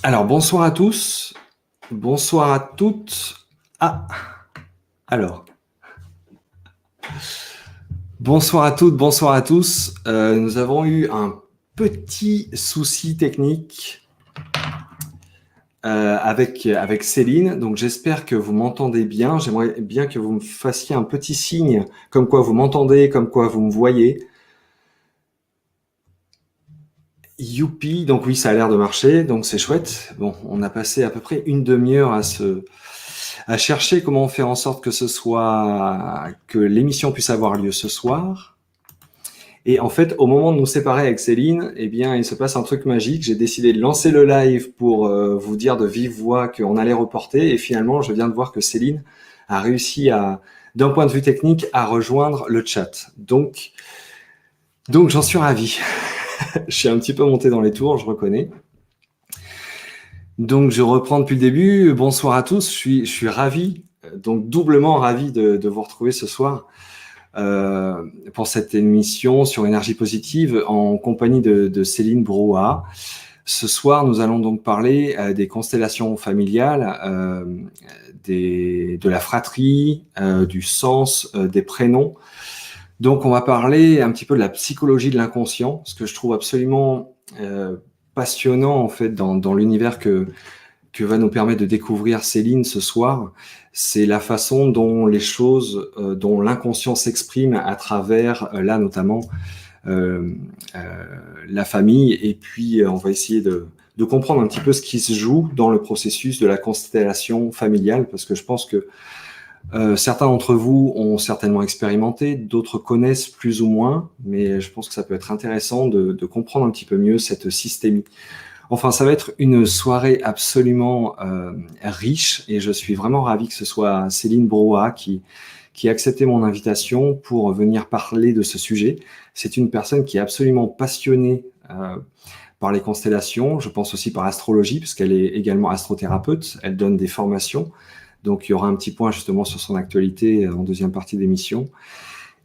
Alors, bonsoir à tous, bonsoir à toutes. Ah, alors, bonsoir à toutes, bonsoir à tous. Nous avons eu un petit souci technique avec Céline, donc j'espère que vous m'entendez bien. J'aimerais bien que vous me fassiez un petit signe, comme quoi vous m'entendez, comme quoi vous me voyez. Youpi, donc oui, ça a l'air de marcher, donc c'est chouette. Bon, on a passé à peu près une demi-heure à chercher comment faire en sorte que l'émission puisse avoir lieu ce soir. Et en fait, au moment de nous séparer avec Céline, eh bien, il se passe un truc magique. J'ai décidé de lancer le live pour vous dire de vive voix qu'on allait reporter. Et finalement, je viens de voir que Céline a réussi d'un point de vue technique, à rejoindre le chat. Donc j'en suis ravi. Je suis un petit peu monté dans les tours, je reconnais. Donc, je reprends depuis le début. Bonsoir à tous. Je suis ravi, donc doublement ravi de vous retrouver ce soir pour cette émission sur énergie positive en compagnie de Céline Brouhaha. Ce soir, nous allons donc parler des constellations familiales, de la fratrie, du sens des prénoms. Donc, on va parler un petit peu de la psychologie de l'inconscient, ce que je trouve absolument passionnant en fait dans l'univers que va nous permettre de découvrir Céline ce soir. C'est la façon dont les choses, dont l'inconscient s'exprime à travers, là notamment, la famille. Et puis, on va essayer de comprendre un petit peu ce qui se joue dans le processus de la constellation familiale, parce que je pense que certains d'entre vous ont certainement expérimenté, d'autres connaissent plus ou moins, mais je pense que ça peut être intéressant de comprendre un petit peu mieux cette systémie. Enfin, ça va être une soirée absolument riche et je suis vraiment ravi que ce soit Céline Brouhaha qui a accepté mon invitation pour venir parler de ce sujet. C'est une personne qui est absolument passionnée par les constellations, je pense aussi par l'astrologie, puisqu'elle est également astrothérapeute, elle donne des formations. Donc, il y aura un petit point justement sur son actualité en deuxième partie d'émission.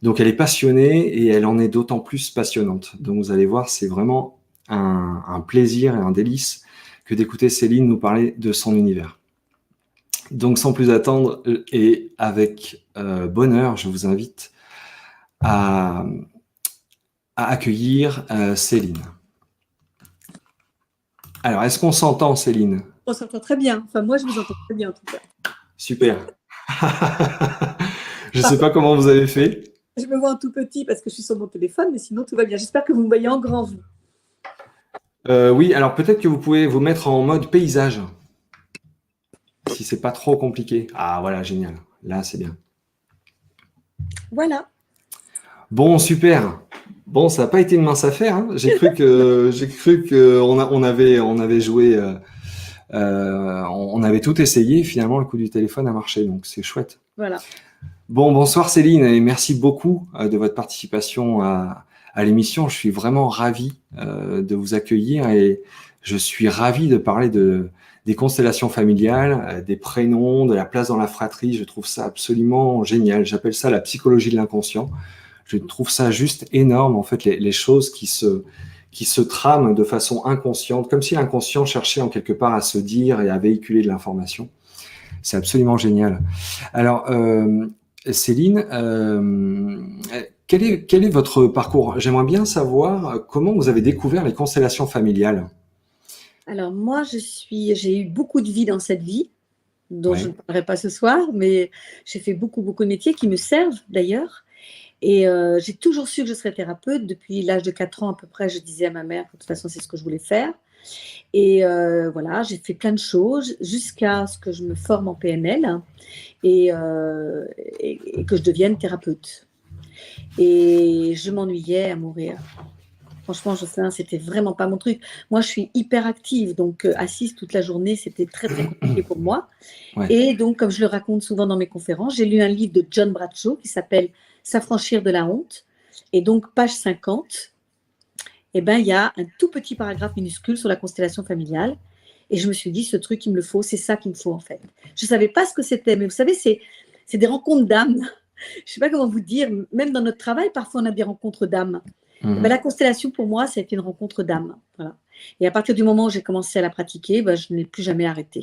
Donc, elle est passionnée et elle en est d'autant plus passionnante. Donc, vous allez voir, c'est vraiment un plaisir et un délice que d'écouter Céline nous parler de son univers. Donc, sans plus attendre et avec bonheur, je vous invite à accueillir Céline. Alors, est-ce qu'on s'entend, Céline? On s'entend très bien. Enfin, moi, je vous entends très bien, en tout cas. Super. Je ne sais pas comment vous avez fait. Je me vois en tout petit parce que je suis sur mon téléphone, mais sinon, tout va bien. J'espère que vous me voyez en grand, vous. Oui, alors peut-être que vous pouvez vous mettre en mode paysage. Si c'est pas trop compliqué. Ah, voilà, génial. Là, c'est bien. Voilà. Bon, super. Bon, ça n'a pas été une mince affaire. Hein. J'ai cru que on avait joué, on avait tout essayé. Finalement, le coup du téléphone a marché, donc c'est chouette. Voilà. Bon, bonsoir Céline et merci beaucoup de votre participation à l'émission. Je suis vraiment ravi de vous accueillir et je suis ravi de parler des constellations familiales, des prénoms, de la place dans la fratrie. Je trouve ça absolument génial. J'appelle ça la psychologie de l'inconscient. Je trouve ça juste énorme, en fait, les choses qui se trament de façon inconsciente, comme si l'inconscient cherchait en quelque part à se dire et à véhiculer de l'information. C'est absolument génial. Alors, Céline, quel est votre parcours? J'aimerais bien savoir comment vous avez découvert les constellations familiales. Alors, moi, j'ai eu beaucoup de vie dans cette vie, dont Ouais. je ne parlerai pas ce soir, mais j'ai fait beaucoup, beaucoup de métiers qui me servent d'ailleurs. Et j'ai toujours su que je serais thérapeute. Depuis l'âge de 4 ans à peu près, je disais à ma mère que de toute façon, c'est ce que je voulais faire. Et voilà, j'ai fait plein de choses jusqu'à ce que je me forme en PNL et que je devienne thérapeute. Et je m'ennuyais à mourir. Franchement, Jocelyn, c'était vraiment pas mon truc. Moi, je suis hyper active, donc assise toute la journée, c'était très, très compliqué pour moi. Ouais. Et donc, comme je le raconte souvent dans mes conférences, j'ai lu un livre de John Bradshaw qui s'appelle « S'affranchir de la honte ». Et donc, page 50, eh ben, il y a un tout petit paragraphe minuscule sur la constellation familiale. Et je me suis dit, ce truc, il me le faut, c'est ça qu'il me faut en fait. Je ne savais pas ce que c'était, mais vous savez, c'est des rencontres d'âme. Je ne sais pas comment vous dire, même dans notre travail, parfois on a des rencontres d'âme. Mhm. Ben, la constellation, pour moi, ça a été une rencontre d'âme. Voilà. Et à partir du moment où j'ai commencé à la pratiquer, bah, je n'ai plus jamais arrêté.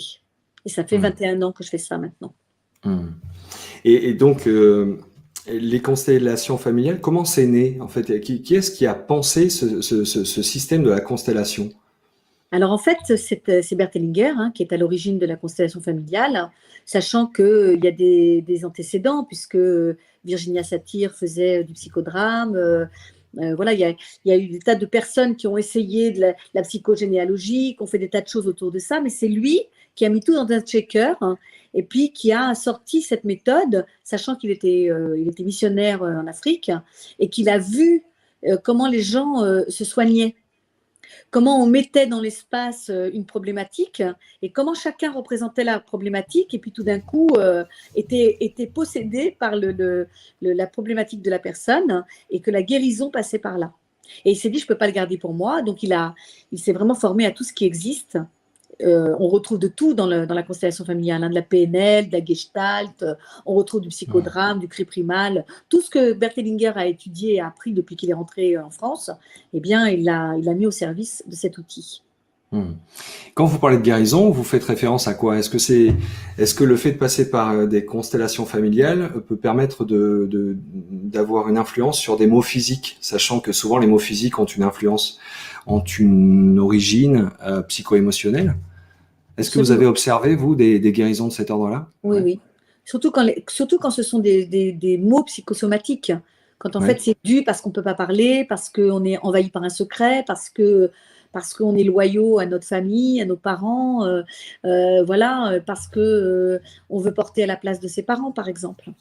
Et ça fait 21 ans que je fais ça maintenant. Mmh. Et donc, les constellations familiales, comment c'est né en fait? Qui est-ce qui a pensé ce système de la constellation? Alors en fait, c'est Bert Hellinger hein, qui est à l'origine de la constellation familiale, sachant qu'il y a des antécédents, puisque Virginia Satir faisait du psychodrame. Voilà, il y a eu des tas de personnes qui ont essayé de la psychogénéalogie, qui ont fait des tas de choses autour de ça, mais c'est lui qui a mis tout dans un checker hein, et puis qui a sorti cette méthode, sachant il était missionnaire en Afrique et qu'il a vu comment les gens se soignaient, comment on mettait dans l'espace une problématique et comment chacun représentait la problématique et puis tout d'un coup était possédé par la problématique de la personne et que la guérison passait par là. Et il s'est dit, je ne peux pas le garder pour moi, donc il s'est vraiment formé à tout ce qui existe. On retrouve de tout dans la constellation familiale, hein, de la PNL, de la Gestalt, on retrouve du psychodrame, du cri primal, tout ce que Bert Hellinger a étudié et a appris depuis qu'il est rentré en France, eh bien, il l'a mis au service de cet outil. Quand vous parlez de guérison, vous faites référence à quoi? Est-ce que le fait de passer par des constellations familiales peut permettre d'avoir une influence sur des maux physiques, sachant que souvent les maux physiques ont une influence, ont une origine psycho-émotionnelle? Est-ce que vous avez observé, vous, des guérisons de cet ordre-là? Oui, oui. Surtout quand ce sont des maux psychosomatiques. Quand en fait c'est dû parce qu'on ne peut pas parler, parce qu'on est envahi par un secret, parce qu'on est loyaux à notre famille, à nos parents, voilà, parce qu'on veut porter à la place de ses parents, par exemple.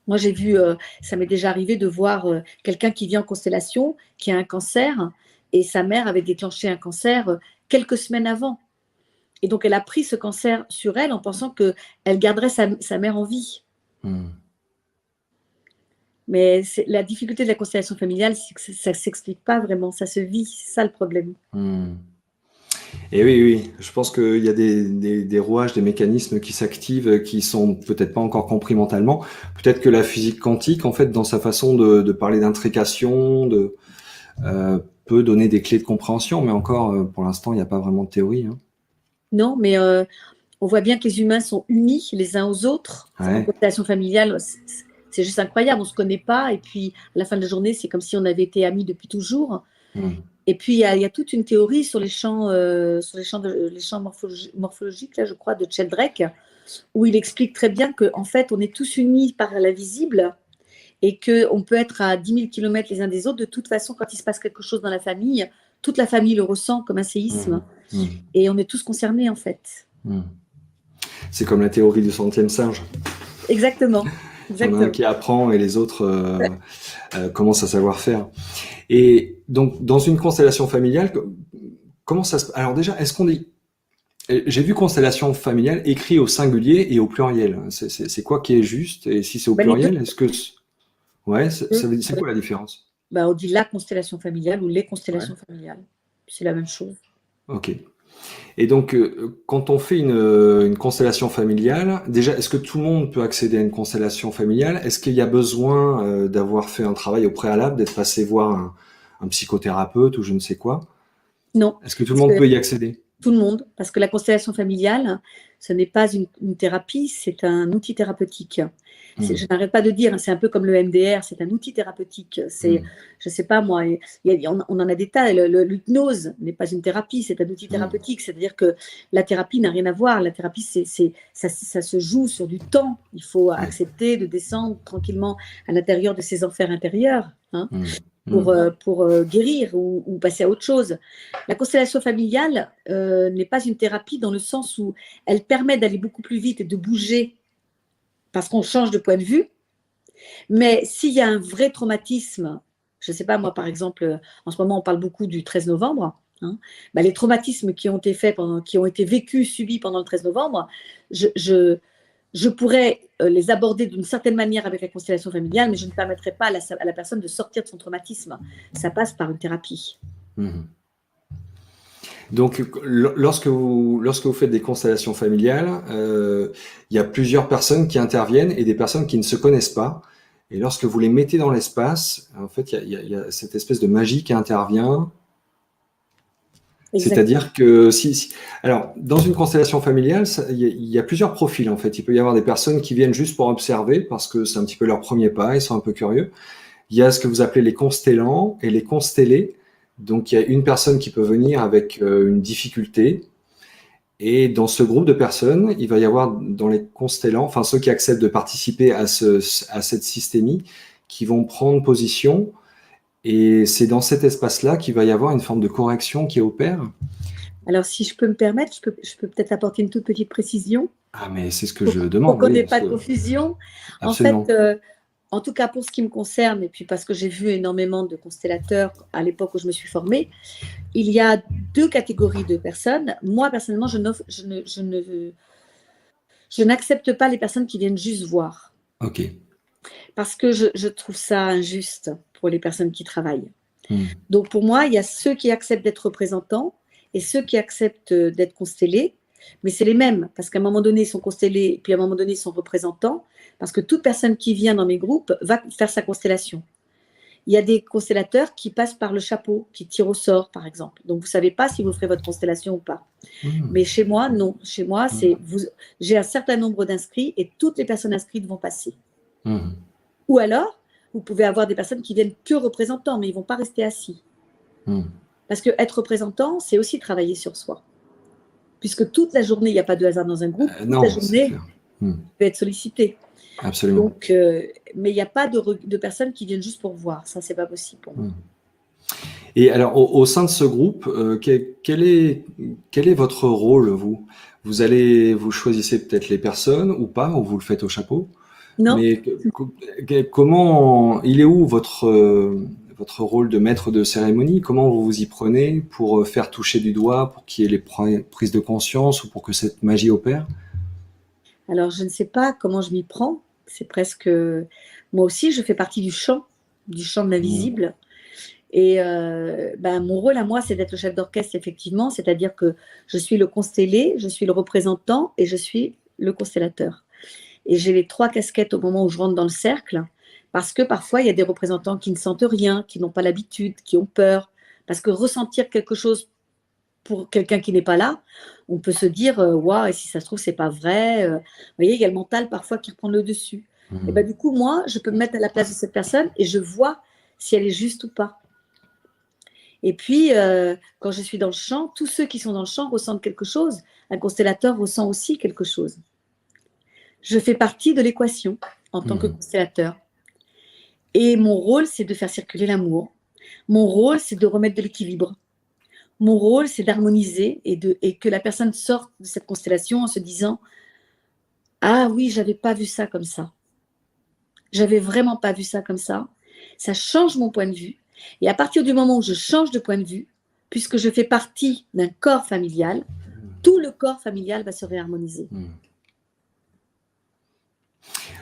Moi, j'ai vu, ça m'est déjà arrivé de voir quelqu'un qui vit en constellation, qui a un cancer, et sa mère avait déclenché un cancer quelques semaines avant. Et donc, elle a pris ce cancer sur elle en pensant qu'elle garderait sa mère en vie. Mais la difficulté de la constellation familiale, c'est que ça ne s'explique pas vraiment, ça se vit, c'est ça le problème. Et oui, oui, je pense qu'il y a des rouages, des mécanismes qui s'activent, qui sont peut-être pas encore compris mentalement. Peut-être que la physique quantique, en fait, dans sa façon de parler d'intrication, peut donner des clés de compréhension, mais encore, pour l'instant, il n'y a pas vraiment de théorie. Hein. Non, mais on voit bien que les humains sont unis les uns aux autres. En constellation familiale, c'est juste incroyable, on ne se connaît pas, et puis à la fin de la journée, c'est comme si on avait été amis depuis toujours. Et puis, il y a toute une théorie sur les champs morphologiques, là, je crois, de Sheldrake, où il explique très bien qu'en fait, on est tous unis par l'invisible et qu'on peut être à 10 000 km les uns des autres. De toute façon, quand il se passe quelque chose dans la famille, toute la famille le ressent comme un séisme. Et on est tous concernés, en fait. C'est comme la théorie du centième singe. Exactement. Il y en a un qui apprend et les autres commencent à savoir faire. Et donc, dans une constellation familiale, comment ça se passe? Alors déjà, est-ce qu'on dit... J'ai vu constellation familiale écrit au singulier et au pluriel. C'est quoi qui est juste? Et si c'est au pluriel, est-ce que... Ouais, c'est quoi la différence? On dit la constellation familiale ou les constellations familiales. C'est la même chose. Ok. Et donc, quand on fait une constellation familiale, déjà, est-ce que tout le monde peut accéder à une constellation familiale? Est-ce qu'il y a besoin d'avoir fait un travail au préalable, d'être passé voir un psychothérapeute ou je ne sais quoi? Non. Est-ce que tout le monde peut y accéder? Tout le monde, parce que la constellation familiale, ce n'est pas une thérapie, c'est un outil thérapeutique. Je n'arrête pas de dire, c'est un peu comme le MDR, c'est un outil thérapeutique. Je ne sais pas moi, on en a des tas. L'hypnose n'est pas une thérapie, c'est un outil thérapeutique. C'est-à-dire que la thérapie n'a rien à voir. La thérapie, ça se joue sur du temps. Il faut accepter de descendre tranquillement à l'intérieur de ses enfers intérieurs. Hein. Pour guérir ou passer à autre chose. La constellation familiale n'est pas une thérapie dans le sens où elle permet d'aller beaucoup plus vite et de bouger parce qu'on change de point de vue. Mais s'il y a un vrai traumatisme, je ne sais pas, moi par exemple, en ce moment on parle beaucoup du 13 novembre, hein, les traumatismes qui ont été vécus, subis pendant le 13 novembre, je pourrais les aborder d'une certaine manière avec la constellation familiale, mais je ne permettrai pas à la personne de sortir de son traumatisme. Ça passe par une thérapie. Donc, lorsque vous faites des constellations familiales, il y a plusieurs personnes qui interviennent et des personnes qui ne se connaissent pas. Et lorsque vous les mettez dans l'espace, en fait, il y a cette espèce de magie qui intervient. exactement. C'est-à-dire que alors, dans une constellation familiale, il y a plusieurs profils en fait. Il peut y avoir des personnes qui viennent juste pour observer parce que c'est un petit peu leur premier pas, ils sont un peu curieux. Il y a ce que vous appelez les constellants et les constellés. Donc, il y a une personne qui peut venir avec une difficulté. Et dans ce groupe de personnes, il va y avoir dans les constellants, enfin ceux qui acceptent de participer à cette systémie, qui vont prendre position. Et c'est dans cet espace-là qu'il va y avoir une forme de correction qui opère. Alors, si je peux me permettre, je peux peut-être apporter une toute petite précision Ah, mais c'est ce que pour, je pour demande, qu'on oui, n'ait parce pas de que confusion. En fait, absolument. en tout cas pour ce qui me concerne, et puis parce que j'ai vu énormément de constellateurs à l'époque où je me suis formée, il y a deux catégories de personnes. Moi, personnellement, je n'accepte pas les personnes qui viennent juste voir, Ok. parce que je trouve ça injuste pour les personnes qui travaillent. Hmm. Donc pour moi, il y a ceux qui acceptent d'être représentants et ceux qui acceptent d'être constellés, mais c'est les mêmes, parce qu'à un moment donné, ils sont constellés, puis à un moment donné, ils sont représentants, parce que toute personne qui vient dans mes groupes va faire sa constellation. Il y a des constellateurs qui passent par le chapeau, qui tirent au sort, par exemple. Donc vous ne savez pas si vous ferez votre constellation ou pas. Hmm. Mais chez moi, non. Chez moi, Hmm. j'ai un certain nombre d'inscrits et toutes les personnes inscrites vont passer. Hmm. Ou alors, vous pouvez avoir des personnes qui viennent que représentants, mais ils ne vont pas rester assis. Hmm. Parce que être représentant, c'est aussi travailler sur soi. Puisque toute la journée, il n'y a pas de hasard dans un groupe, toute la Non, c'est journée, clair. Hmm. peut être sollicité. Absolument. Donc, mais il n'y a pas de personnes qui viennent juste pour voir. Ça, c'est pas possible pour moi. Hmm. Et alors, au sein de ce groupe, quel est votre rôle, vous? Vous choisissez peut-être les personnes ou pas, ou vous le faites au chapeau? Non, Mais comment, il est où votre rôle de maître de cérémonie? Comment vous vous y prenez pour faire toucher du doigt, pour qu'il y ait les prises de conscience ou pour que cette magie opère? alors je ne sais pas comment je m'y prends. C'est presque. Moi aussi, je fais partie du chant de Hmm. l'invisible. Et mon rôle à moi, c'est d'être le chef d'orchestre, effectivement. C'est-à-dire que je suis le constellé, je suis le représentant et je suis le constellateur. Et j'ai les trois casquettes au moment où je rentre dans le cercle, parce que parfois, il y a des représentants qui ne sentent rien, qui n'ont pas l'habitude, qui ont peur. Parce que ressentir quelque chose pour quelqu'un qui n'est pas là, on peut se dire, waouh, et si ça se trouve, c'est pas vrai. Vous voyez, il y a le mental parfois qui reprend le dessus. Et Hmm. ben, du coup, moi, je peux me mettre à la place de cette personne et je vois si elle est juste ou pas. Et puis, quand je suis dans le champ, tous ceux qui sont dans le champ ressentent quelque chose. Un constellateur ressent aussi quelque chose. Je fais partie de l'équation en tant que Hmm. constellateur. Et mon rôle, c'est de faire circuler l'amour. Mon rôle, c'est de remettre de l'équilibre. Mon rôle, c'est d'harmoniser et que la personne sorte de cette constellation en se disant « Ah oui, j'avais pas vu ça comme ça. J'avais vraiment pas vu ça comme ça. Ça change mon point de vue. Et à partir du moment où je change de point de vue, puisque je fais partie d'un corps familial, tout le corps familial va se réharmoniser. » Hmm.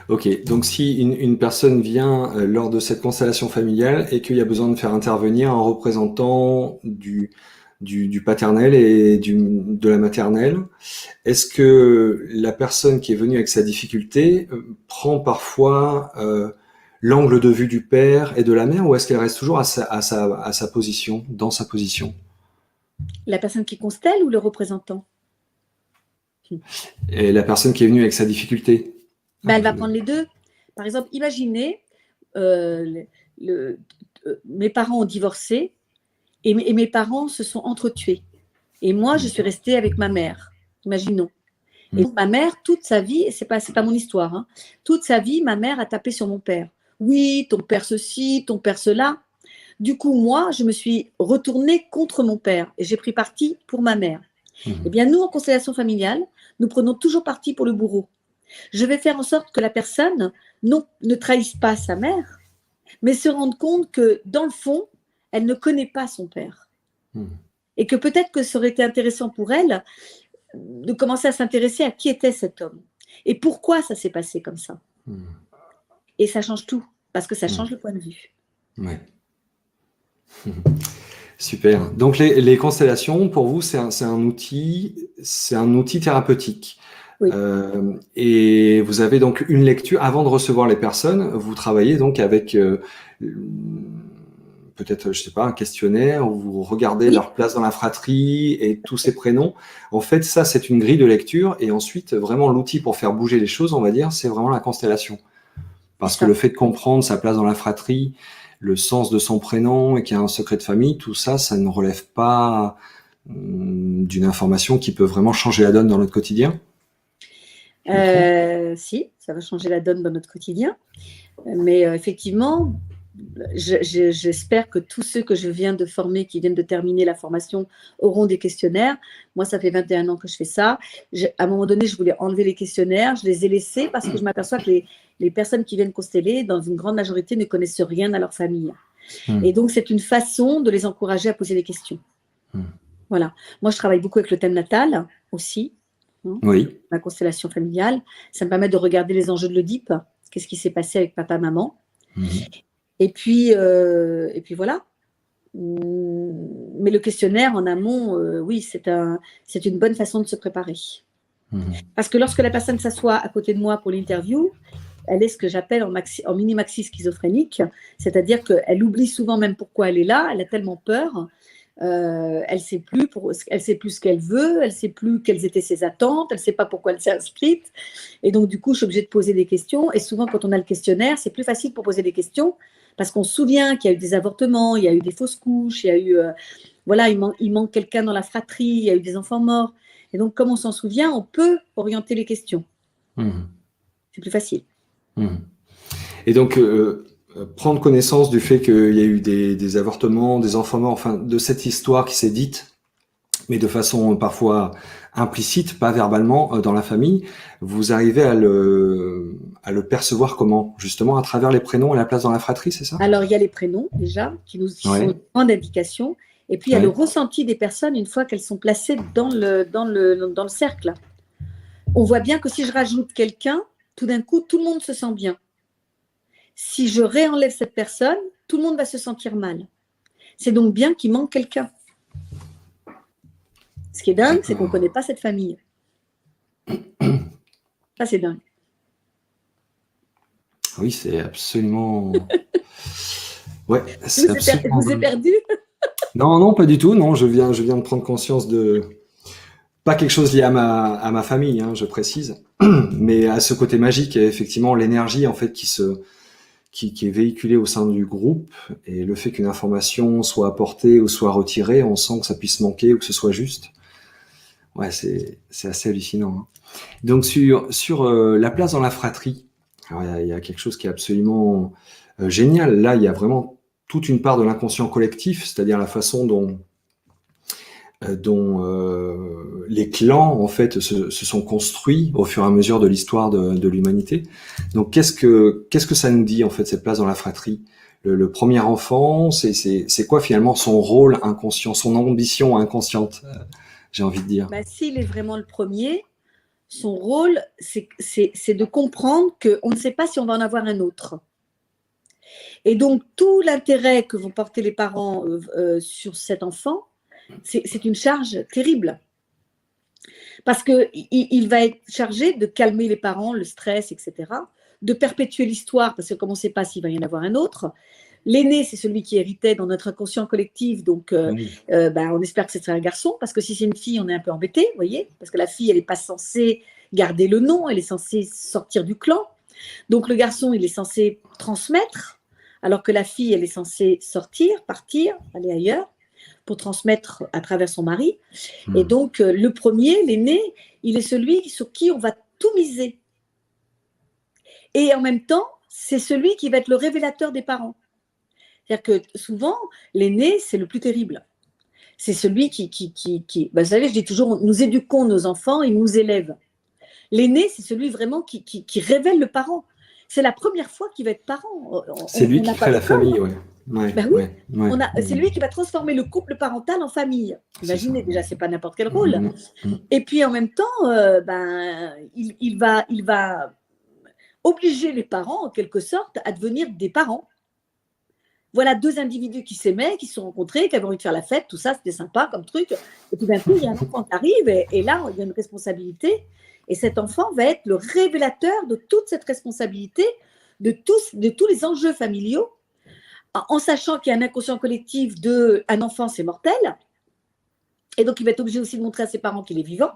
Ok, donc si une personne vient lors de cette constellation familiale et qu'il y a besoin de faire intervenir un représentant du paternel et de la maternelle, est-ce que la personne qui est venue avec sa difficulté prend parfois l'angle de vue du père et de la mère, ou est-ce qu'elle reste toujours à sa position, dans sa position? La personne qui constelle ou le représentant? Et la personne qui est venue avec sa difficulté? Elle va prendre les deux. Par exemple, imaginez, euh, le, mes parents ont divorcé et mes parents se sont entretués. Et moi, je suis restée avec ma mère, imaginons. Et ma mère, toute sa vie, et c'est pas mon histoire, hein, toute sa vie, ma mère a tapé sur mon père. Oui, ton père ceci, ton père cela. Du coup, moi, je me suis retournée contre mon père et j'ai pris parti pour ma mère. Eh bien, nous, en constellation familiale, nous prenons toujours parti pour le bourreau. Je vais faire en sorte que la personne ne trahisse pas sa mère, mais se rende compte que, dans le fond, elle ne connaît pas son père. Et que peut-être que ça aurait été intéressant pour elle de commencer à s'intéresser à qui était cet homme et pourquoi ça s'est passé comme ça. Et ça change tout, parce que ça change le point de vue. Ouais. Super. Donc les constellations, pour vous, c'est un outil thérapeutique. Oui. Et vous avez donc une lecture avant de recevoir les personnes. Vous travaillez donc avec peut-être, je sais pas, un questionnaire où vous regardez Oui, leur place dans la fratrie et tous ces prénoms. En fait, ça, c'est une grille de lecture. Et ensuite, vraiment, l'outil pour faire bouger les choses, on va dire, c'est vraiment la constellation. c'est Parce que le ça. fait de comprendre sa place dans la fratrie, le sens de son prénom et qu'il y a un secret de famille, tout ça, ça ne relève pas d'une information qui peut vraiment changer la donne dans notre quotidien. Je me trompe? Si, ça va changer la donne dans notre quotidien. Mais effectivement, j'espère que tous ceux que je viens de former, qui viennent de terminer la formation, auront des questionnaires. Moi, ça fait 21 ans que je fais ça. À un moment donné, je voulais enlever les questionnaires. Je les ai laissés parce que je m'aperçois que les personnes qui viennent consteller, dans une grande majorité, ne connaissent rien à leur famille. Et donc, c'est une façon de les encourager à poser des questions. Voilà. Moi, je travaille beaucoup avec le thème natal aussi, hein, Oui. la constellation familiale. Ça me permet de regarder les enjeux de l'Oedipe. Qu'est-ce qui s'est passé avec papa, maman. Et puis voilà. Mais le questionnaire en amont, oui, c'est une bonne façon de se préparer. Parce que lorsque la personne s'assoit à côté de moi pour l'interview, elle est ce que j'appelle en mini-maxi schizophrénique, c'est-à-dire qu'elle oublie souvent même pourquoi elle est là, elle a tellement peur, elle sait plus ce qu'elle veut, elle sait plus quelles étaient ses attentes, elle sait pas pourquoi elle s'est inscrite, et donc du coup je suis obligée de poser des questions. Et souvent quand on a le questionnaire, c'est plus facile pour poser des questions parce qu'on se souvient qu'il y a eu des avortements, il y a eu des fausses couches, il y a eu voilà, il manque quelqu'un dans la fratrie, il y a eu des enfants morts, et donc comme on s'en souvient, on peut orienter les questions. C'est plus facile. Et donc, prendre connaissance du fait qu'il y a eu des avortements, des enfants morts, enfin, de cette histoire qui s'est dite, mais de façon parfois implicite, pas verbalement, dans la famille, vous arrivez à le percevoir comment? Justement, à travers les prénoms et la place dans la fratrie, c'est ça? Alors, il y a les prénoms, déjà, qui sont une grande indication. Et puis, il y a le ressenti des personnes une fois qu'elles sont placées dans le cercle. On voit bien que si je rajoute quelqu'un, tout d'un coup, tout le monde se sent bien. Si je réenlève cette personne, tout le monde va se sentir mal. C'est donc bien qu'il manque quelqu'un. Ce qui est dingue, c'est qu'on ne connaît pas cette famille. Ça, c'est dingue. Oui, c'est absolument... Ouais, c'est absolument... Je vous ai perdu. Non, non, pas du tout. Non, je viens de prendre conscience de... Pas quelque chose lié à ma famille, hein, je précise, mais à ce côté magique, et effectivement, l'énergie en fait qui est véhiculée au sein du groupe, et le fait qu'une information soit apportée ou soit retirée, on sent que ça puisse manquer ou que ce soit juste. Ouais, c'est assez hallucinant. Hein. Donc sur la place dans la fratrie, alors il y a quelque chose qui est absolument génial. Là, il y a vraiment toute une part de l'inconscient collectif, c'est-à-dire la façon dont les clans en fait se sont construits au fur et à mesure de l'histoire de l'humanité. Donc qu'est-ce que ça nous dit en fait cette place dans la fratrie? Le premier enfant, c'est quoi finalement son rôle inconscient, son ambition inconsciente, j'ai envie de dire. Bah, s'il est vraiment le premier, son rôle, c'est de comprendre qu'on ne sait pas si on va en avoir un autre. Et donc, tout l'intérêt que vont porter les parents sur cet enfant, c'est une charge terrible. Parce qu'il va être chargé de calmer les parents, le stress, etc., de perpétuer l'histoire, parce que comme on ne sait pas s'il va y en avoir un autre. L'aîné, c'est celui qui héritait dans notre inconscient collectif, donc on espère que c'est un garçon, parce que si c'est une fille, on est un peu embêté, vous voyez, parce que la fille, elle n'est pas censée garder le nom, elle est censée sortir du clan. Donc le garçon, il est censé transmettre, alors que la fille, elle est censée sortir, partir, aller ailleurs, pour transmettre à travers son mari. Et donc, le premier, l'aîné, il est celui sur qui on va tout miser. Et en même temps, c'est celui qui va être le révélateur des parents. C'est-à-dire que souvent, l'aîné, c'est le plus terrible. C'est celui qui vous savez, je dis toujours, nous éduquons nos enfants, ils nous élèvent. L'aîné, c'est celui vraiment qui révèle le parent. C'est la première fois qu'il va être parent. C'est lui qui crée la famille, oui. C'est lui qui va transformer le couple parental en famille. Imaginez, déjà, c'est pas n'importe quel rôle. Et puis, en même temps, il va obliger les parents, en quelque sorte, à devenir des parents. Voilà deux individus qui s'aimaient, qui se sont rencontrés, qui avaient envie de faire la fête, tout ça, c'était sympa comme truc. Et tout d'un coup, il y a un enfant qui arrive, et là, il y a une responsabilité. Et cet enfant va être le révélateur de toute cette responsabilité, de tous les enjeux familiaux, en sachant qu'il y a un inconscient collectif de un enfant, c'est mortel. Et donc, il va être obligé aussi de montrer à ses parents qu'il est vivant.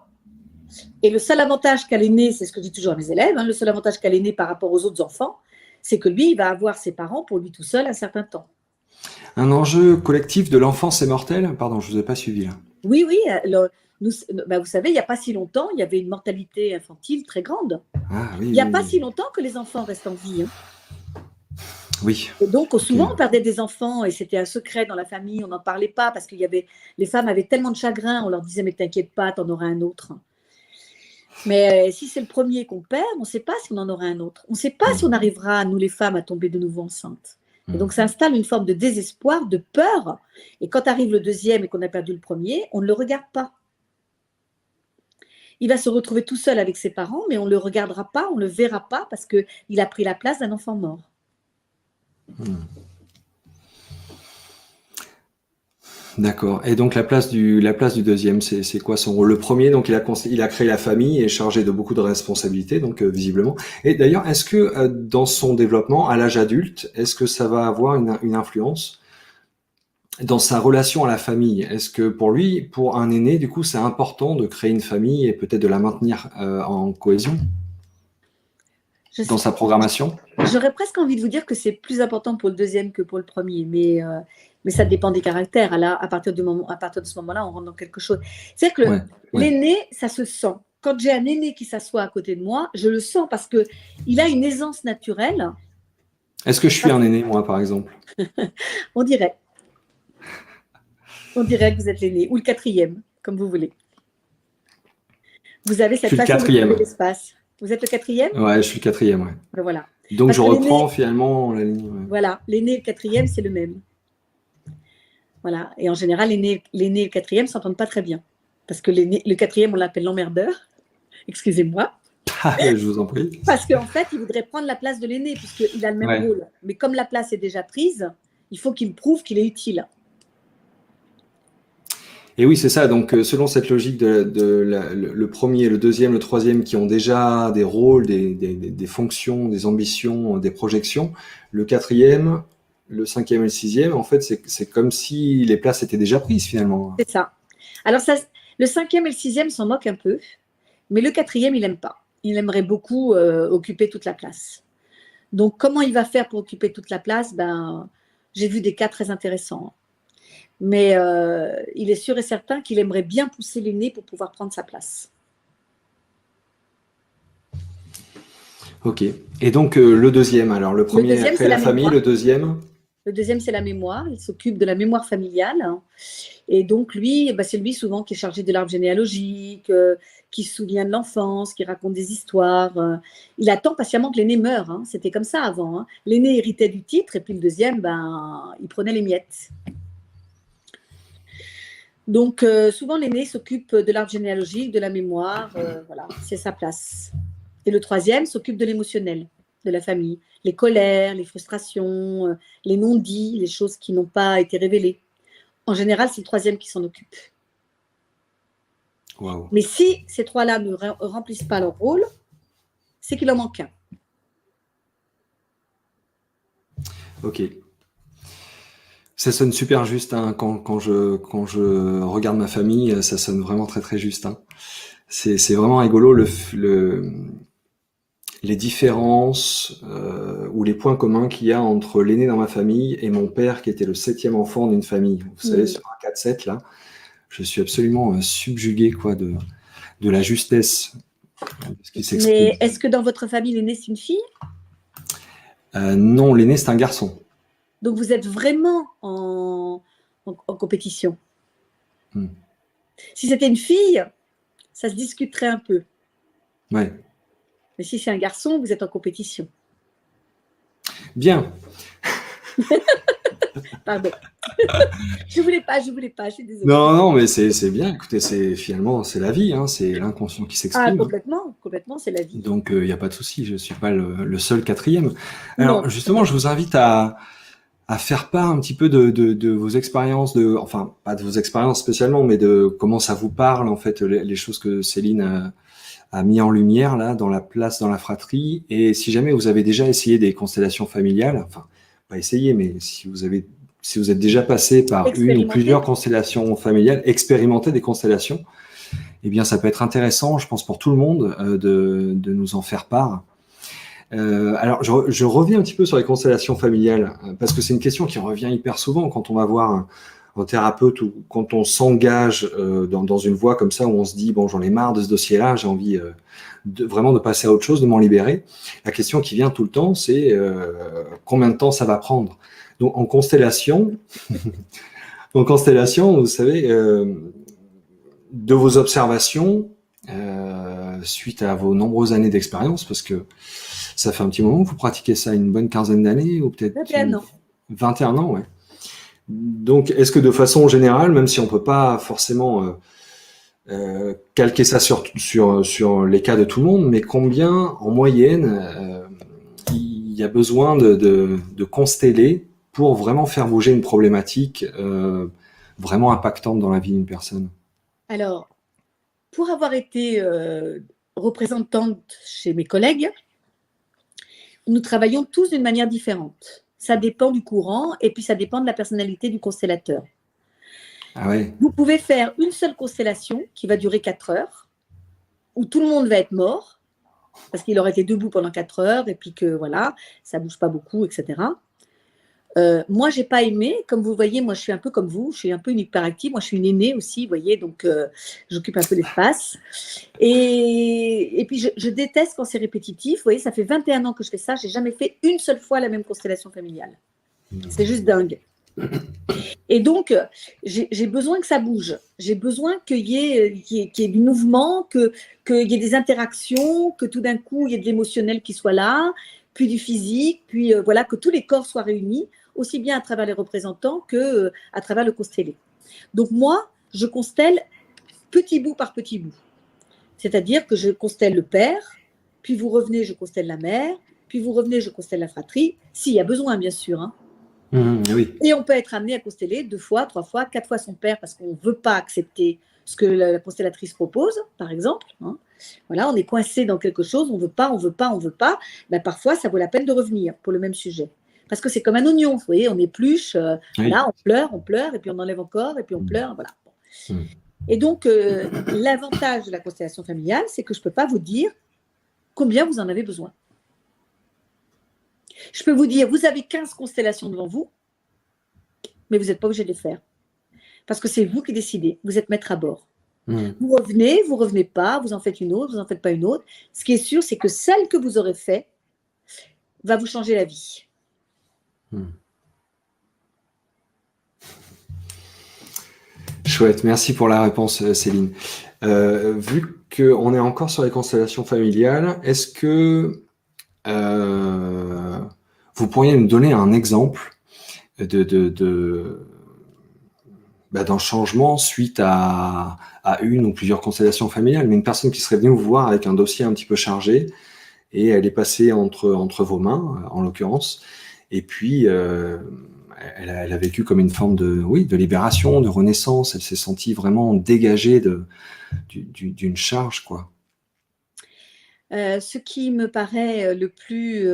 Et le seul avantage qu'a l'aîné, c'est ce que je dis toujours à mes élèves, le seul avantage qu'a l'aîné par rapport aux autres enfants, c'est que lui, il va avoir ses parents pour lui tout seul un certain temps. Un enjeu collectif de l'enfance est mortel? Pardon, je ne vous ai pas suivi là. Oui, vous savez, il n'y a pas si longtemps, il y avait une mortalité infantile très grande. Ah, oui, Il n'y a oui, pas oui. si longtemps que les enfants restent en vie. Oui. Et donc, souvent, on perdait des enfants et c'était un secret dans la famille, on n'en parlait pas parce que les femmes avaient tellement de chagrin, on leur disait, mais t'inquiète pas, t'en auras un autre. Mais si c'est le premier qu'on perd, on ne sait pas si on en aura un autre. On ne sait pas si on arrivera, nous les femmes, à tomber de nouveau enceintes. Et donc, ça installe une forme de désespoir, de peur. Et quand arrive le deuxième et qu'on a perdu le premier, on ne le regarde pas. Il va se retrouver tout seul avec ses parents, mais on ne le regardera pas, on ne le verra pas parce qu'il a pris la place d'un enfant mort. D'accord. Et donc la place du deuxième, c'est quoi son rôle? Le premier, donc il a créé la famille et est chargé de beaucoup de responsabilités, donc visiblement. Et d'ailleurs, est-ce que dans son développement à l'âge adulte, est-ce que ça va avoir une influence dans sa relation à la famille? Est-ce que pour lui, pour un aîné, du coup, c'est important de créer une famille et peut-être de la maintenir en cohésion dans sa programmation? J'aurais presque envie de vous dire que c'est plus important pour le deuxième que pour le premier, mais ça dépend des caractères. À partir de ce moment-là, on rentre dans quelque chose. C'est-à-dire que l'aîné, ça se sent. Quand j'ai un aîné qui s'assoit à côté de moi, je le sens parce qu'il a une aisance naturelle. Est-ce que je suis un aîné, moi, par exemple? On dirait. On dirait que vous êtes l'aîné, ou le quatrième, comme vous voulez. Vous avez cette façon de trouver l'espace. Vous êtes le quatrième? Ouais, je suis le quatrième, ouais. Voilà. Donc je reprends finalement la ligne. Ouais. Voilà, l'aîné et le quatrième, c'est le même. Voilà. Et en général, l'aîné et le quatrième ne s'entendent pas très bien. Parce que le quatrième, on l'appelle l'emmerdeur. Excusez-moi. Je vous en prie. Parce qu'en fait, il voudrait prendre la place de l'aîné, puisqu'il a le même rôle. Mais comme la place est déjà prise, il faut qu'il prouve qu'il est utile. Et oui, c'est ça. Donc, selon cette logique le premier, le deuxième, le troisième, qui ont déjà des rôles, des fonctions, des ambitions, des projections, le quatrième, le cinquième et le sixième, en fait, c'est comme si les places étaient déjà prises finalement. C'est ça. Alors, le cinquième et le sixième s'en moquent un peu, mais le quatrième, il n'aime pas. Il aimerait beaucoup occuper toute la place. Donc, comment il va faire pour occuper toute la place? J'ai vu des cas très intéressants. Mais il est sûr et certain qu'il aimerait bien pousser l'aîné pour pouvoir prendre sa place. Ok. Et donc, le deuxième, alors le premier après la famille, le deuxième? Le deuxième, c'est la mémoire. Il s'occupe de la mémoire familiale. Et donc, lui, c'est lui souvent qui est chargé de l'arbre généalogique, qui se souvient de l'enfance, qui raconte des histoires. Il attend patiemment que l'aîné meure. C'était comme ça avant. L'aîné héritait du titre et puis le deuxième, il prenait les miettes. Donc, souvent, l'aîné s'occupe de l'arbre généalogique, de la mémoire. Voilà, c'est sa place. Et le troisième s'occupe de l'émotionnel, de la famille. Les colères, les frustrations, les non-dits, les choses qui n'ont pas été révélées. En général, c'est le troisième qui s'en occupe. Wow. Mais si ces trois-là ne remplissent pas leur rôle, c'est qu'il en manque un. Ok. Ça sonne super juste quand je regarde ma famille, ça sonne vraiment très très juste. C'est vraiment rigolo les différences ou les points communs qu'il y a entre l'aîné dans ma famille et mon père qui était le 7e enfant d'une famille. Vous savez, sur un 4-7 là, je suis absolument subjugué de la justesse de ce qui s'exprime. Mais est-ce que dans votre famille, l'aîné c'est une fille? Non, l'aîné c'est un garçon. Donc, vous êtes vraiment en compétition. Si c'était une fille, ça se discuterait un peu. Ouais. Mais si c'est un garçon, vous êtes en compétition. Bien. Pardon. Je voulais pas, je suis désolée. Non, mais c'est bien. Écoutez, finalement, c'est la vie, c'est l'inconscient qui s'exprime. Complètement, c'est la vie. Donc, il n'y a pas de souci, je ne suis pas le seul quatrième. Alors, non, justement, je vous invite à faire part un petit peu de vos expériences, enfin, pas de vos expériences spécialement, mais de comment ça vous parle, en fait, les choses que Céline a mis en lumière, là, dans la place, dans la fratrie. Et si jamais vous avez déjà essayé des constellations familiales, enfin, pas essayer, mais si vous êtes déjà passé par une ou plusieurs constellations familiales, expérimenter des constellations, eh bien, ça peut être intéressant, je pense, pour tout le monde de nous en faire part. Alors, je reviens un petit peu sur les constellations familiales, parce que c'est une question qui revient hyper souvent quand on va voir un thérapeute ou quand on s'engage dans une voie comme ça où on se dit, bon, j'en ai marre de ce dossier-là, j'ai envie vraiment de passer à autre chose, de m'en libérer. La question qui vient tout le temps, c'est combien de temps ça va prendre. Donc, en constellation, vous savez, de vos observations, suite à vos nombreuses années d'expérience, parce que ça fait un petit moment que vous pratiquez ça, une bonne quinzaine d'années, ou peut-être 21 ans. 21 ans, ouais. Donc, est-ce que de façon générale, même si on ne peut pas forcément calquer ça sur les cas de tout le monde, mais combien, en moyenne, il y a besoin de consteller pour vraiment faire bouger une problématique vraiment impactante dans la vie d'une personne? Alors, pour avoir été représentante chez mes collègues, nous travaillons tous d'une manière différente. Ça dépend du courant et puis ça dépend de la personnalité du constellateur. Ah ouais. Vous pouvez faire une seule constellation qui va durer 4 heures, où tout le monde va être mort, parce qu'il aurait été debout pendant 4 heures et puis que voilà, ça ne bouge pas beaucoup, etc. Moi, je n'ai pas aimé. Comme vous voyez, moi, je suis un peu comme vous. Je suis un peu une hyperactive. Moi, je suis une aînée aussi, vous voyez, donc j'occupe un peu l'espace. Et puis, je déteste quand c'est répétitif. Vous voyez, ça fait 21 ans que je fais ça. Je n'ai jamais fait une seule fois la même constellation familiale. C'est juste dingue. Et donc, j'ai besoin que ça bouge. J'ai besoin qu'il y ait du mouvement, qu'il y ait des interactions, que tout d'un coup, il y ait de l'émotionnel qui soit là, puis du physique, puis voilà, que tous les corps soient réunis, aussi bien à travers les représentants qu'à travers le constellé. Donc moi, je constelle petit bout par petit bout. C'est-à-dire que je constelle le père, puis vous revenez, je constelle la mère, puis vous revenez, je constelle la fratrie, s'il y a besoin, bien sûr. Hein. Oui. Et on peut être amené à consteller 2 fois, 3 fois, 4 fois son père parce qu'on ne veut pas accepter ce que la constellatrice propose, par exemple. Hein. Voilà, on est coincé dans quelque chose, on ne veut pas, on ne veut pas, on ne veut pas. Ben, parfois, ça vaut la peine de revenir pour le même sujet. Parce que c'est comme un oignon, vous voyez, on épluche, voilà, on pleure, et puis on enlève encore, et puis on pleure, voilà. Et donc, l'avantage de la constellation familiale, c'est que je ne peux pas vous dire combien vous en avez besoin. Je peux vous dire, vous avez 15 constellations devant vous, mais vous n'êtes pas obligé de les faire. Parce que c'est vous qui décidez, vous êtes maître à bord. Vous revenez pas, vous en faites une autre, vous n'en faites pas une autre. Ce qui est sûr, c'est que celle que vous aurez faite va vous changer la vie. Chouette, merci pour la réponse, Céline. Vu qu'on est encore sur les constellations familiales, est-ce que vous pourriez nous donner un exemple d'un changement suite à une ou plusieurs constellations familiales, mais une personne qui serait venue vous voir avec un dossier un petit peu chargé et elle est passée entre vos mains, en l'occurrence, et puis elle a vécu comme une forme de libération, de renaissance. Elle s'est sentie vraiment dégagée d'une charge, quoi. Ce qui me paraît le plus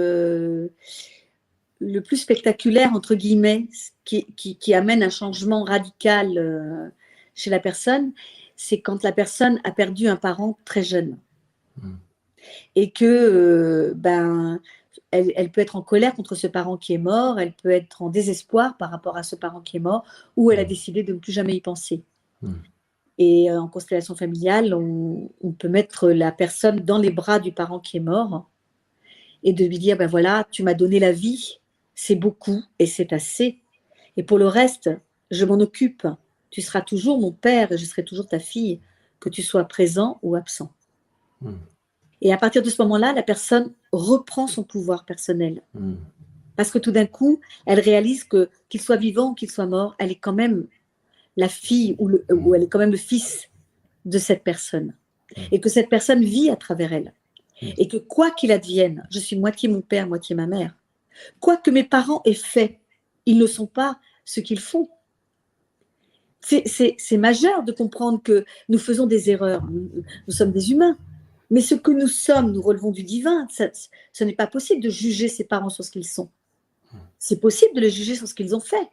spectaculaire, entre guillemets, qui amène un changement radical chez la personne, c'est quand la personne a perdu un parent très jeune. Et que elle peut être en colère contre ce parent qui est mort, elle peut être en désespoir par rapport à ce parent qui est mort, ou elle a décidé de ne plus jamais y penser. Et en constellation familiale, on peut mettre la personne dans les bras du parent qui est mort et de lui dire, ben voilà, tu m'as donné la vie, c'est beaucoup et c'est assez. Et pour le reste, je m'en occupe. Tu seras toujours mon père et je serai toujours ta fille, que tu sois présent ou absent. Et à partir de ce moment-là, la personne reprend son pouvoir personnel. Parce que tout d'un coup, elle réalise qu'il soit vivant ou qu'il soit mort, elle est quand même la fille ou elle est quand même le fils de cette personne. Et que cette personne vit à travers elle. Et que quoi qu'il advienne, je suis moitié mon père, moitié ma mère. Quoi que mes parents aient fait, ils ne sont pas ce qu'ils font. C'est majeur de comprendre que nous faisons des erreurs. Nous sommes des humains. Mais ce que nous sommes, nous relevons du divin. Ce n'est pas possible de juger ses parents sur ce qu'ils sont. C'est possible de les juger sur ce qu'ils ont fait.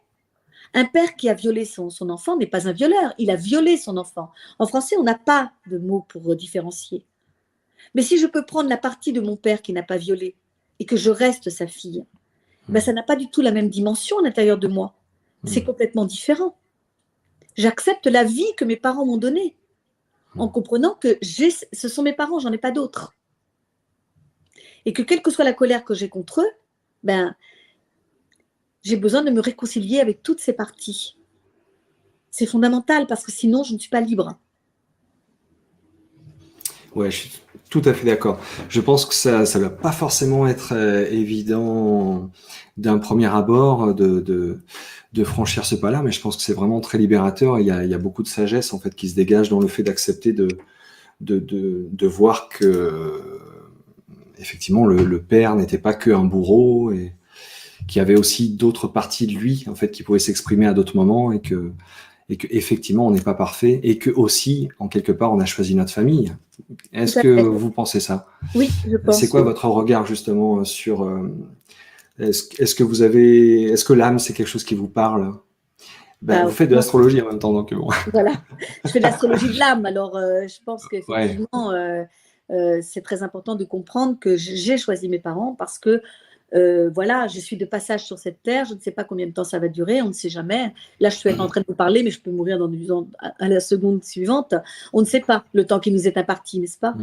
Un père qui a violé son enfant n'est pas un violeur, il a violé son enfant. En français, on n'a pas de mot pour différencier. Mais si je peux prendre la partie de mon père qui n'a pas violé et que je reste sa fille, ben ça n'a pas du tout la même dimension à l'intérieur de moi. C'est complètement différent. J'accepte la vie que mes parents m'ont donnée en comprenant que ce sont mes parents, j'en ai pas d'autres. Et que quelle que soit la colère que j'ai contre eux, ben, j'ai besoin de me réconcilier avec toutes ces parties. C'est fondamental parce que sinon, je ne suis pas libre. Ouais, je suis tout à fait d'accord. Je pense que ça ne va pas forcément être évident d'un premier abord de franchir ce pas-là, mais je pense que c'est vraiment très libérateur. Il y a beaucoup de sagesse en fait qui se dégage dans le fait d'accepter de voir que effectivement le père n'était pas qu'un bourreau et qu'il y avait aussi d'autres parties de lui en fait qui pouvaient s'exprimer à d'autres moments et que effectivement on n'est pas parfait et que aussi en quelque part on a choisi notre famille. Est-ce que vous pensez ça? Oui, je pense. C'est quoi votre regard justement sur est-ce que l'âme c'est quelque chose qui vous parle? Vous faites de l'astrologie en même temps, donc bon. Voilà, je fais de l'astrologie de l'âme. Alors, je pense qu'effectivement, c'est très important de comprendre que j'ai choisi mes parents parce que voilà, je suis de passage sur cette terre. Je ne sais pas combien de temps ça va durer, on ne sait jamais. Là, je suis en train de vous parler, mais je peux mourir à la seconde suivante. On ne sait pas le temps qui nous est imparti, n'est-ce pas?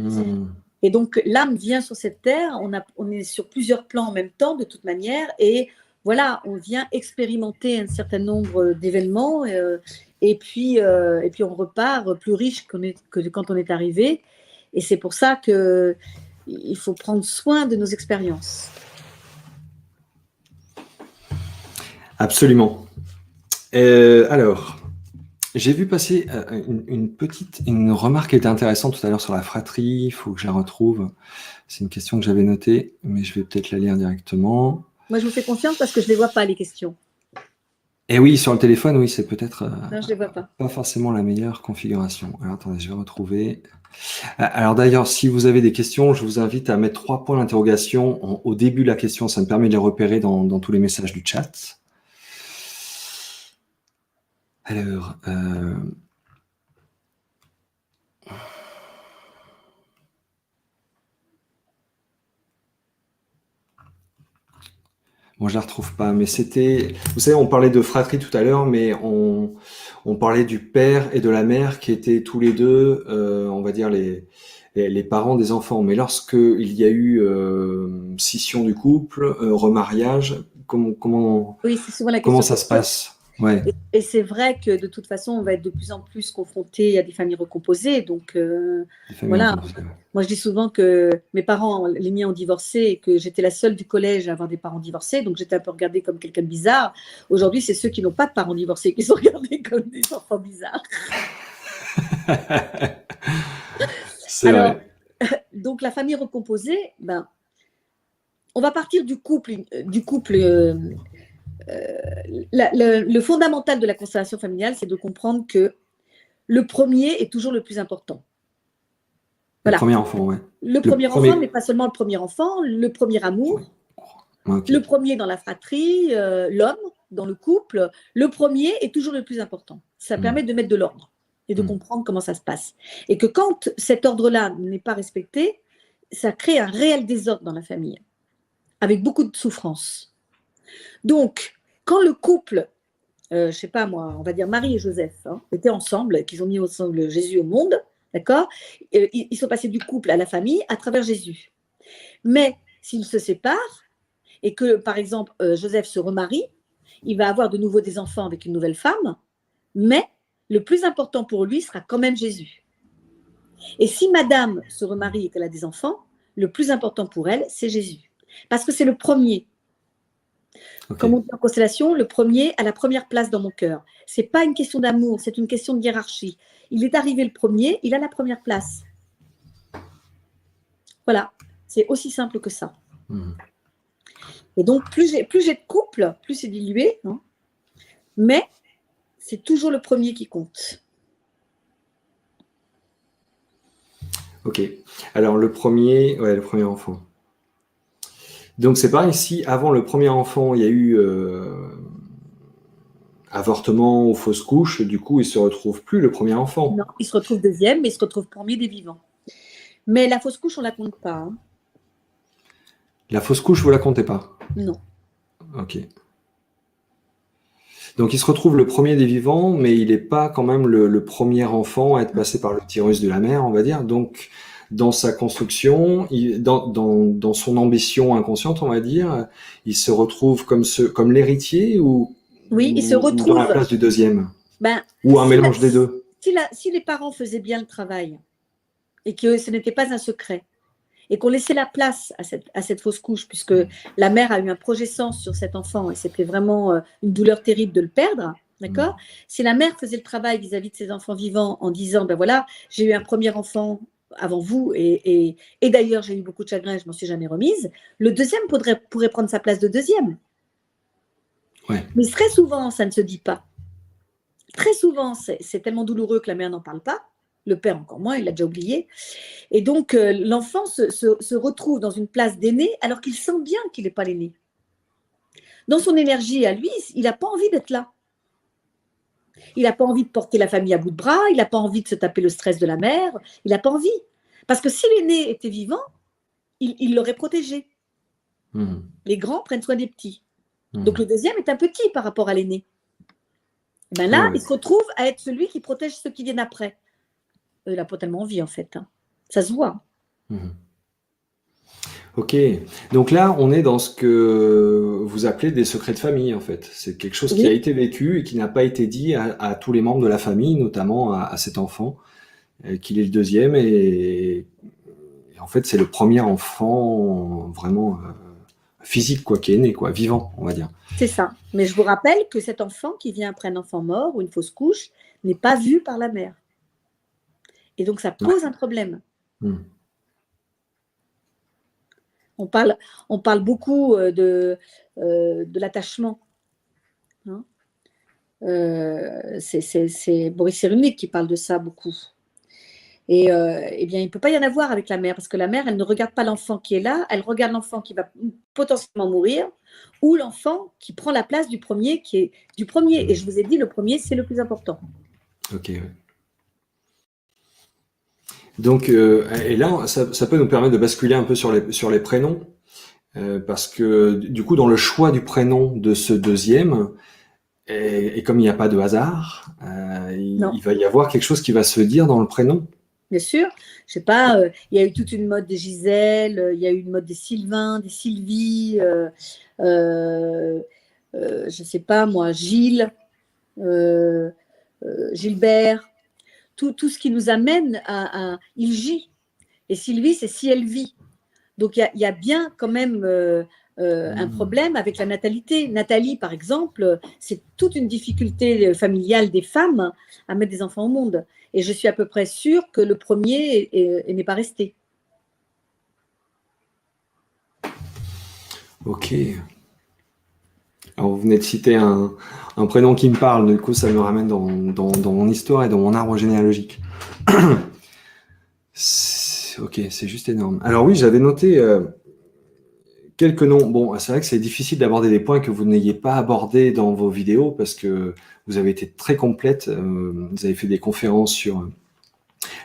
Et donc, l'âme vient sur cette terre. On est sur plusieurs plans en même temps, de toute manière, et voilà, on vient expérimenter un certain nombre d'événements et puis on repart plus riche que quand on est arrivé. Et c'est pour ça qu'il faut prendre soin de nos expériences. Absolument. Alors, j'ai vu passer une remarque qui était intéressante tout à l'heure sur la fratrie. Il faut que je la retrouve. C'est une question que j'avais notée, mais je vais peut-être la lire directement. Moi, je vous fais confiance parce que je ne les vois pas, les questions. Et oui, sur le téléphone, oui, c'est peut-être non, je les vois pas forcément la meilleure configuration. Alors, attendez, je vais retrouver. Alors d'ailleurs, si vous avez des questions, je vous invite à mettre 3 points d'interrogation au début de la question. Ça me permet de les repérer dans tous les messages du chat. Alors, bon, je la retrouve pas, mais c'était, vous savez, on parlait de fratrie tout à l'heure, mais on parlait du père et de la mère qui étaient tous les deux, on va dire les parents des enfants. Mais lorsque il y a eu scission du couple, remariage, comment oui, c'est souvent la question ça se passe? Ouais. Et c'est vrai que de toute façon, on va être de plus en plus confronté à des familles recomposées. Donc, voilà. Moi, je dis souvent que mes parents, les miens, ont divorcé et que j'étais la seule du collège à avoir des parents divorcés. Donc, j'étais un peu regardée comme quelqu'un de bizarre. Aujourd'hui, c'est ceux qui n'ont pas de parents divorcés qui sont regardés comme des enfants bizarres. C'est vrai. Donc, la famille recomposée, on va partir du couple le fondamental de la constellation familiale, c'est de comprendre que le premier est toujours le plus important. Voilà. Le premier enfant, ouais. Le premier enfant, mais pas seulement le premier enfant, le premier amour, le premier dans la fratrie, l'homme dans le couple, le premier est toujours le plus important. Ça permet de mettre de l'ordre et de comprendre comment ça se passe. Et que quand cet ordre-là n'est pas respecté, ça crée un réel désordre dans la famille, avec beaucoup de souffrance. Donc, quand le couple, je ne sais pas moi, on va dire Marie et Joseph, étaient ensemble, qu'ils ont mis ensemble Jésus au monde, d'accord, ils sont passés du couple à la famille à travers Jésus. Mais s'ils se séparent et que, par exemple, Joseph se remarie, il va avoir de nouveau des enfants avec une nouvelle femme, mais le plus important pour lui sera quand même Jésus. Et si madame se remarie et qu'elle a des enfants, le plus important pour elle, c'est Jésus. Parce que c'est le premier. Comme on dit en constellation, le premier a la première place dans mon cœur. Ce n'est pas une question d'amour, c'est une question de hiérarchie. Il est arrivé le premier, il a la première place. Voilà, c'est aussi simple que ça. Et donc, plus j'ai de couple, plus c'est dilué, mais c'est toujours le premier qui compte. Ok. Alors, le premier enfant. Donc c'est pareil, si avant le premier enfant, il y a eu avortement ou fausse couche, du coup, il se retrouve plus le premier enfant. Non, il se retrouve deuxième, mais il se retrouve premier des vivants. Mais la fausse couche, on ne la compte pas. Hein. La fausse couche, vous la comptez pas? Non. Ok. Donc il se retrouve le premier des vivants, mais il n'est pas quand même le premier enfant à être passé par l'utérus de la mère, on va dire. Donc dans sa construction, dans son ambition inconsciente, on va dire, il se retrouve comme l'héritier Oui, il se ou dans la retrouve. place du deuxième, Ben, ou un mélange des deux. Si les parents faisaient bien le travail et que ce n'était pas un secret, et qu'on laissait la place à cette fausse couche, puisque la mère a eu un projet sens sur cet enfant et c'était vraiment une douleur terrible de le perdre, d'accord. Si la mère faisait le travail vis-à-vis de ses enfants vivants en disant, ben voilà, j'ai eu un premier enfant avant vous et d'ailleurs j'ai eu beaucoup de chagrin et je m'en suis jamais remise, le deuxième pourrait prendre sa place de deuxième. Ouais. Mais très souvent, ça ne se dit pas. Très souvent, c'est tellement douloureux que la mère n'en parle pas. Le père encore moins, il l'a déjà oublié. Et donc, l'enfant se retrouve dans une place d'aîné alors qu'il sent bien qu'il n'est pas l'aîné. Dans son énergie à lui, il n'a pas envie d'être là. Il n'a pas envie de porter la famille à bout de bras, il n'a pas envie de se taper le stress de la mère, il n'a pas envie. Parce que si l'aîné était vivant, il l'aurait protégé. Les grands prennent soin des petits. Donc, le deuxième est un petit par rapport à l'aîné. Ben là, il se retrouve à être celui qui protège ceux qui viennent après. Il n'a pas tellement envie, en fait. Hein. Ça se voit. Ok, donc là, on est dans ce que vous appelez des secrets de famille, en fait. C'est quelque chose qui a été vécu et qui n'a pas été dit à tous les membres de la famille, notamment à cet enfant, qu'il est le deuxième. Et en fait, c'est le premier enfant vraiment physique, quoi, qui est né, quoi, vivant, on va dire. C'est ça. Mais je vous rappelle que cet enfant qui vient après un enfant mort ou une fausse couche n'est pas vu par la mère. Et donc, ça pose un problème. On parle beaucoup de l'attachement. Hein, c'est Boris Cyrulnik qui parle de ça beaucoup. Et eh bien, il ne peut pas y en avoir avec la mère, parce que la mère, elle ne regarde pas l'enfant qui est là, elle regarde l'enfant qui va potentiellement mourir, ou l'enfant qui prend la place du premier, qui est du premier. Et je vous ai dit, le premier, c'est le plus important. Ok, ouais. Donc, et là, ça peut nous permettre de basculer un peu sur les prénoms, parce que du coup, dans le choix du prénom de ce deuxième, et comme il n'y a pas de hasard, il va y avoir quelque chose qui va se dire dans le prénom. Bien sûr, je sais pas, il y a eu toute une mode des Gisèle, il y a eu une mode des Sylvain, des Sylvie, je sais pas moi, Gilles, Gilbert, tout ce qui nous amène à il gît. Et Sylvie, c'est si elle vit. Donc il y a bien quand même un problème avec la natalité. Nathalie, par exemple, c'est toute une difficulté familiale des femmes à mettre des enfants au monde. Et je suis à peu près sûre que le premier n'est pas resté. Ok. Alors, vous venez de citer un prénom qui me parle, du coup, ça me ramène dans mon histoire et dans mon arbre généalogique. Ok, c'est juste énorme. Alors oui, j'avais noté quelques noms. Bon, c'est vrai que c'est difficile d'aborder des points que vous n'ayez pas abordés dans vos vidéos parce que vous avez été très complète. Vous avez fait des conférences sur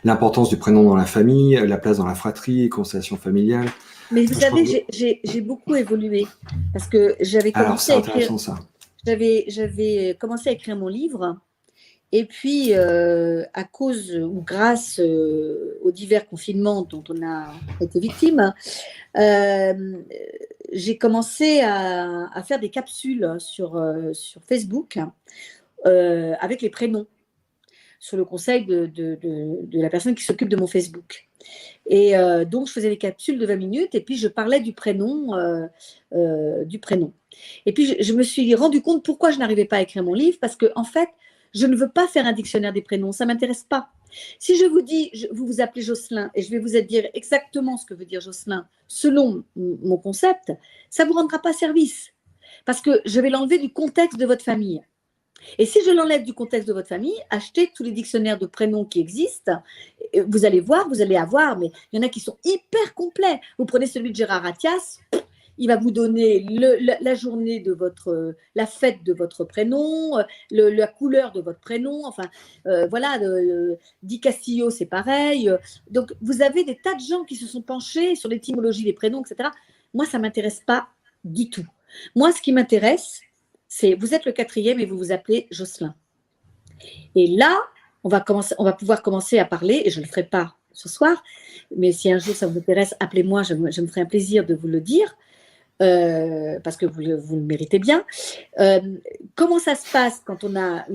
l'importance du prénom dans la famille, la place dans la fratrie, constellation familiale. Mais vous savez, j'ai beaucoup évolué parce que j'avais commencé j'avais commencé à écrire mon livre. Et puis, à cause ou grâce aux divers confinements dont on a été victime, j'ai commencé à faire des capsules sur Facebook avec les prénoms, sur le conseil de la personne qui s'occupe de mon Facebook. Et donc, je faisais des capsules de 20 minutes et puis je parlais du prénom. Et puis, je me suis rendu compte pourquoi je n'arrivais pas à écrire mon livre, parce que en fait, je ne veux pas faire un dictionnaire des prénoms, ça ne m'intéresse pas. Si je vous dis, vous vous appelez Jocelyn, et je vais vous dire exactement ce que veut dire Jocelyn, selon mon concept, ça ne vous rendra pas service, parce que je vais l'enlever du contexte de votre famille. Et si je l'enlève du contexte de votre famille, achetez tous les dictionnaires de prénoms qui existent, vous allez voir, vous allez avoir, mais il y en a qui sont hyper complets. Vous prenez celui de Gérard Attias, il va vous donner la journée de la fête de votre prénom, la couleur de votre prénom, enfin, voilà, Di Castillo, c'est pareil. Donc, vous avez des tas de gens qui se sont penchés sur l'étymologie des prénoms, etc. Moi, ça ne m'intéresse pas du tout. Moi, ce qui m'intéresse, c'est, vous êtes le 4e et vous vous appelez Jocelyn. Et là, on va pouvoir commencer à parler, et je ne le ferai pas ce soir, mais si un jour ça vous intéresse, appelez-moi, je me ferai un plaisir de vous le dire, parce que vous le méritez bien. Comment ça se passe quand on a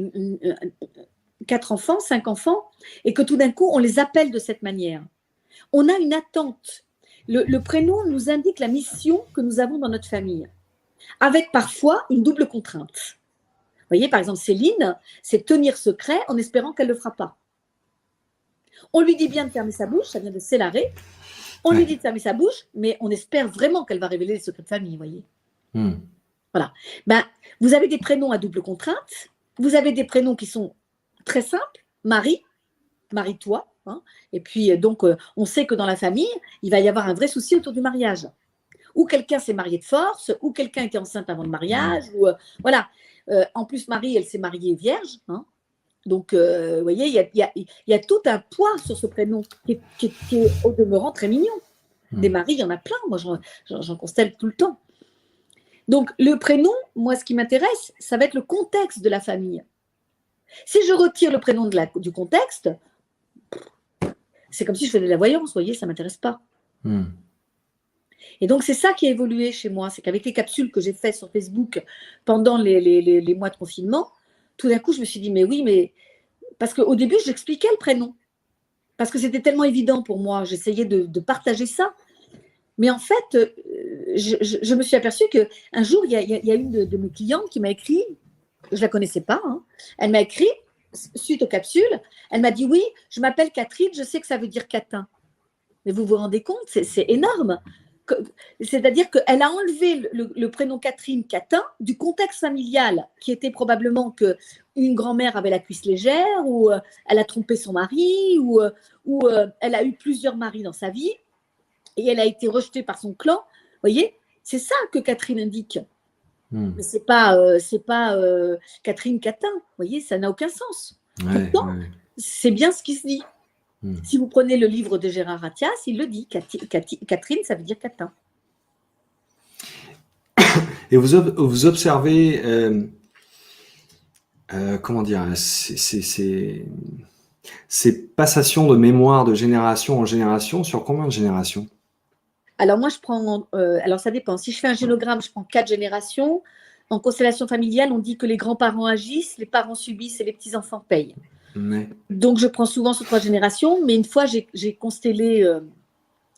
4 enfants, 5 enfants, et que tout d'un coup, on les appelle de cette manière? On a une attente. Le prénom nous indique la mission que nous avons dans notre famille, avec parfois une double contrainte. Vous voyez, par exemple, Céline, c'est tenir secret en espérant qu'elle ne le fera pas. On lui dit bien de fermer sa bouche, ça vient de Célaré. On lui dit de fermer sa bouche, mais on espère vraiment qu'elle va révéler les secrets de famille, vous voyez. Voilà. Ben, vous avez des prénoms à double contrainte. Vous avez des prénoms qui sont très simples. Marie, marie-toi. Hein. Et puis, donc, on sait que dans la famille, il va y avoir un vrai souci autour du mariage. Ou quelqu'un s'est marié de force, ou quelqu'un était enceinte avant le mariage. Ou, voilà. En plus, Marie, elle s'est mariée vierge. Hein. Donc, vous voyez, il y a tout un poids sur ce prénom qui est au demeurant très mignon. Des maris, il y en a plein. Moi, j'en constate tout le temps. Donc, le prénom, moi, ce qui m'intéresse, ça va être le contexte de la famille. Si je retire le prénom du contexte, c'est comme si je faisais de la voyance, vous voyez, ça ne m'intéresse pas. Et donc, c'est ça qui a évolué chez moi. C'est qu'avec les capsules que j'ai faites sur Facebook pendant les mois de confinement, tout d'un coup, je me suis dit, mais oui, mais… Parce qu'au début, j'expliquais le prénom. Parce que c'était tellement évident pour moi. J'essayais de partager ça. Mais en fait, je me suis aperçue qu'un jour, il y a une de mes clientes qui m'a écrit, je ne la connaissais pas, hein, elle m'a écrit, suite aux capsules, elle m'a dit, oui, je m'appelle Catherine, je sais que ça veut dire catin. Mais vous vous rendez compte, c'est énorme. C'est-à-dire qu'elle a enlevé le prénom Catherine Catin du contexte familial qui était probablement qu'une grand-mère avait la cuisse légère ou elle a trompé son mari ou elle a eu plusieurs maris dans sa vie et elle a été rejetée par son clan. Vous voyez, c'est ça que Catherine indique. Mais c'est pas Catherine Catin. Vous voyez, ça n'a aucun sens. Pourtant, c'est bien ce qui se dit. Si vous prenez le livre de Gérard Attias, il le dit. Catherine, ça veut dire Catin. Et vous observez, comment dire, ces passations de mémoire de génération en génération, sur combien de générations? Alors moi, je prends, alors ça dépend. Si je fais un génogramme, je prends 4 générations. En constellation familiale, on dit que les grands-parents agissent, les parents subissent et les petits-enfants payent. Donc, je prends souvent sur 3 générations, mais une fois, j'ai constellé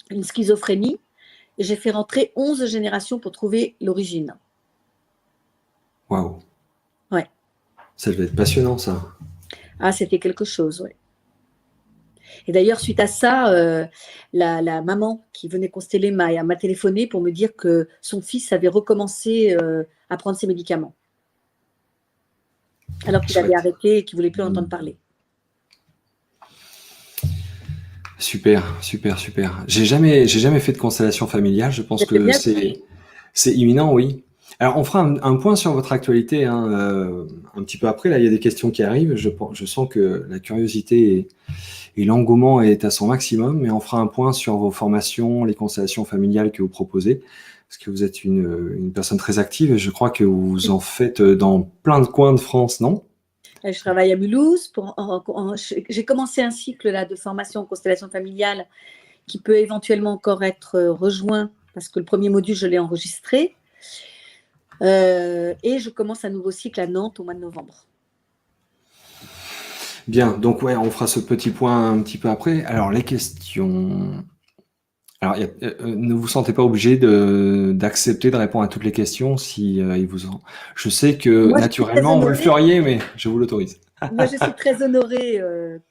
une schizophrénie et j'ai fait rentrer 11 générations pour trouver l'origine. Waouh. Ouais. Ça devait être passionnant, ça. Ah, c'était quelque chose, oui. Et d'ailleurs, suite à ça, la maman qui venait consteller m'a téléphoné pour me dire que son fils avait recommencé à prendre ses médicaments. Alors qu'il avait arrêté et qu'il ne voulait plus entendre parler. Super, super, super. J'ai jamais fait de constellation familiale. Je pense que c'est imminent, oui. Alors, on fera un point sur votre actualité un petit peu après. Là, il y a des questions qui arrivent. Je sens que la curiosité et l'engouement est à son maximum. Mais on fera un point sur vos formations, les constellations familiales que vous proposez. Parce que vous êtes une personne très active et je crois que vous en faites dans plein de coins de France, non ? Je travaille à Mulhouse. J'ai commencé un cycle là, de formation en constellation familiale qui peut éventuellement encore être rejoint parce que le premier module, je l'ai enregistré. Et je commence un nouveau cycle à Nantes au mois de novembre. Bien, donc ouais, on fera ce petit point un petit peu après. Alors, les questions… Alors, ne vous sentez pas obligé d'accepter de répondre à toutes les questions si ils vous en… Je sais que naturellement, vous le feriez, mais je vous l'autorise. Moi, je suis très honorée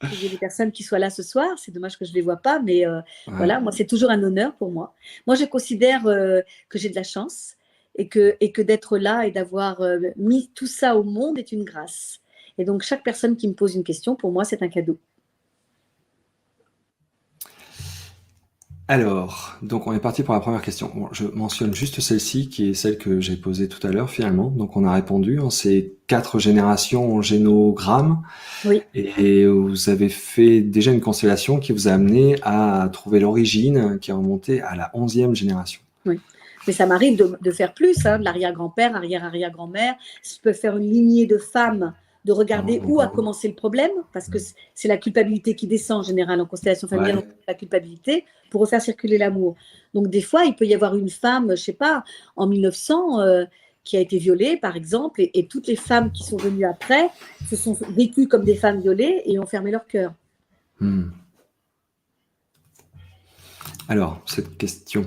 qu'il y ait des personnes qui soient là ce soir. C'est dommage que je ne les vois pas, mais voilà, moi, c'est toujours un honneur pour moi. Moi, je considère que j'ai de la chance et que d'être là et d'avoir mis tout ça au monde est une grâce. Et donc, chaque personne qui me pose une question, pour moi, c'est un cadeau. Alors, donc on est parti pour la première question. Bon, je mentionne juste celle-ci, qui est celle que j'ai posée tout à l'heure finalement. Donc on a répondu, hein, c'est 4 générations en génogramme, Oui, et vous avez fait déjà une constellation qui vous a amené à trouver l'origine, qui est remontée à la 11e génération. oui. Mais ça m'arrive de faire plus, hein, de l'arrière-grand-père, arrière-arrière-grand-mère. Je peux faire une lignée de femmes, de regarder où a Oh, commencé le problème, parce que c'est la culpabilité qui descend en général en constellation familiale, ouais. la culpabilité, pour refaire circuler l'amour. Donc des fois, il peut y avoir une femme, je sais pas, en 1900, qui a été violée, par exemple, et toutes les femmes qui sont venues après se sont vécues comme des femmes violées et ont fermé leur cœur. Hmm. Alors, cette question.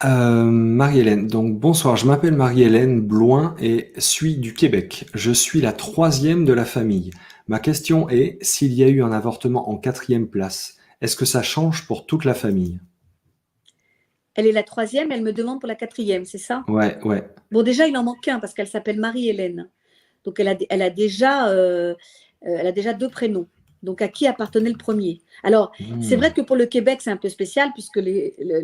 Marie-Hélène, donc bonsoir, je m'appelle Marie-Hélène Bloin et suis du Québec. Je suis la 3e de la famille. Ma question est, s'il y a eu un avortement en 4e place, est-ce que ça change pour toute la famille? Elle est la 3e, elle me demande pour la 4e, c'est ça? Ouais, ouais. Bon, déjà, il en manque un parce qu'elle s'appelle Marie-Hélène. Donc, elle a déjà 2 prénoms. Donc, à qui appartenait le premier? Alors, c'est vrai Hmm. que pour le Québec, c'est un peu spécial puisque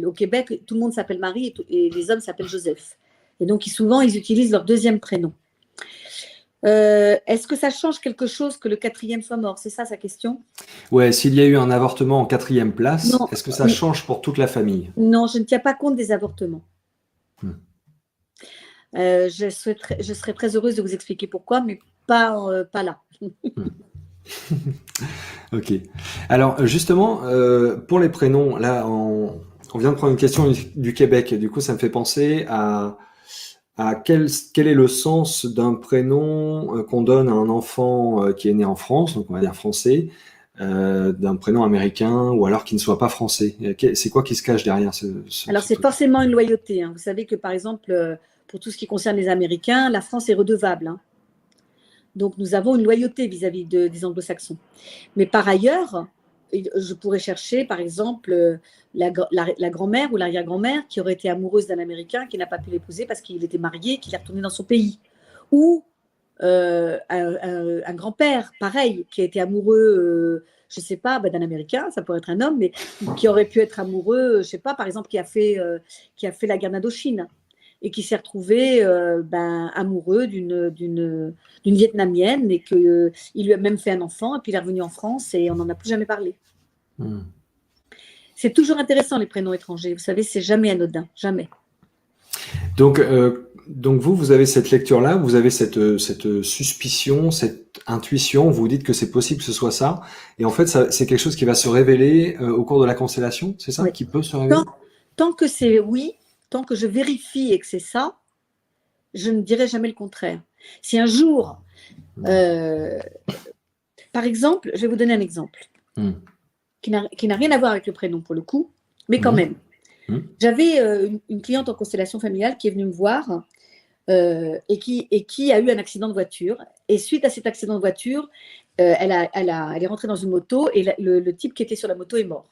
au Québec, tout le monde s'appelle Marie et les hommes s'appellent Joseph. Et donc, souvent, ils utilisent leur deuxième prénom. Est-ce que ça change quelque chose que le 4e soit mort? C'est ça sa question? Ouais, s'il y a eu un avortement en 4e place, Non, est-ce que ça change pour toute la famille? non, je ne tiens pas compte des avortements. Hmm. Je serais très heureuse de vous expliquer pourquoi, mais pas là. Hmm. Ok. Alors justement, pour les prénoms, là, on vient de prendre une question du Québec. Du coup, ça me fait penser à quel est le sens d'un prénom qu'on donne à un enfant qui est né en France, donc on va dire français, d'un prénom américain ou alors qui ne soit pas français. C'est quoi qui se cache derrière Alors, ce c'est truc? forcément une loyauté, hein. Vous savez que, par exemple, pour tout ce qui concerne les Américains, la France est redevable, hein. Donc, nous avons une loyauté vis-à-vis des Anglo-Saxons. Mais par ailleurs, je pourrais chercher, par exemple, la grand-mère ou l'arrière-grand-mère qui aurait été amoureuse d'un Américain qui n'a pas pu l'épouser parce qu'il était marié et qu'il est retourné dans son pays. Ou un grand-père, pareil, qui a été amoureux, je ne sais pas, d'un Américain, ça pourrait être un homme, mais qui aurait pu être amoureux, je ne sais pas, par exemple, qui a fait la guerre d'Indochine et qui s'est retrouvé amoureux d'une Vietnamienne et qu'il lui a même fait un enfant et puis il est revenu en France et on n'en a plus jamais parlé. Hmm. C'est toujours intéressant les prénoms étrangers, vous savez, c'est jamais anodin, jamais. Donc vous avez cette lecture-là, vous avez cette suspicion, cette intuition, vous dites que c'est possible que ce soit ça, et en fait, c'est quelque chose qui va se révéler au cours de la constellation, c'est ça, Oui. qui peut se Tant, révéler? tant que c'est oui, tant que je vérifie et que c'est ça, je ne dirai jamais le contraire. Si un jour, euh, par exemple, je vais vous donner un exemple Hmm. qui n'a rien à voir avec le prénom pour le coup, mais quand Hmm. même. Hmm. J'avais une cliente en constellation familiale qui est venue me voir et qui a eu un accident de voiture. Et suite à cet accident de voiture, elle est rentrée dans une moto et le type qui était sur la moto est mort.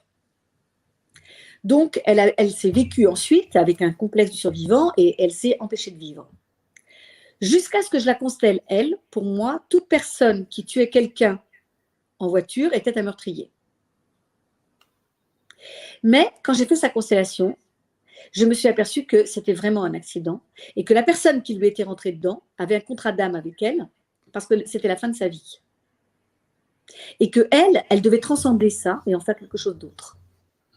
Donc, elle s'est vécue ensuite avec un complexe du survivant et elle s'est empêchée de vivre. Jusqu'à ce que je la constelle, elle, pour moi, toute personne qui tuait quelqu'un en voiture était un meurtrier. Mais quand j'ai fait sa constellation, je me suis aperçue que c'était vraiment un accident et que la personne qui lui était rentrée dedans avait un contrat d'âme avec elle parce que c'était la fin de sa vie. Et que elle devait transcender ça et en faire quelque chose d'autre.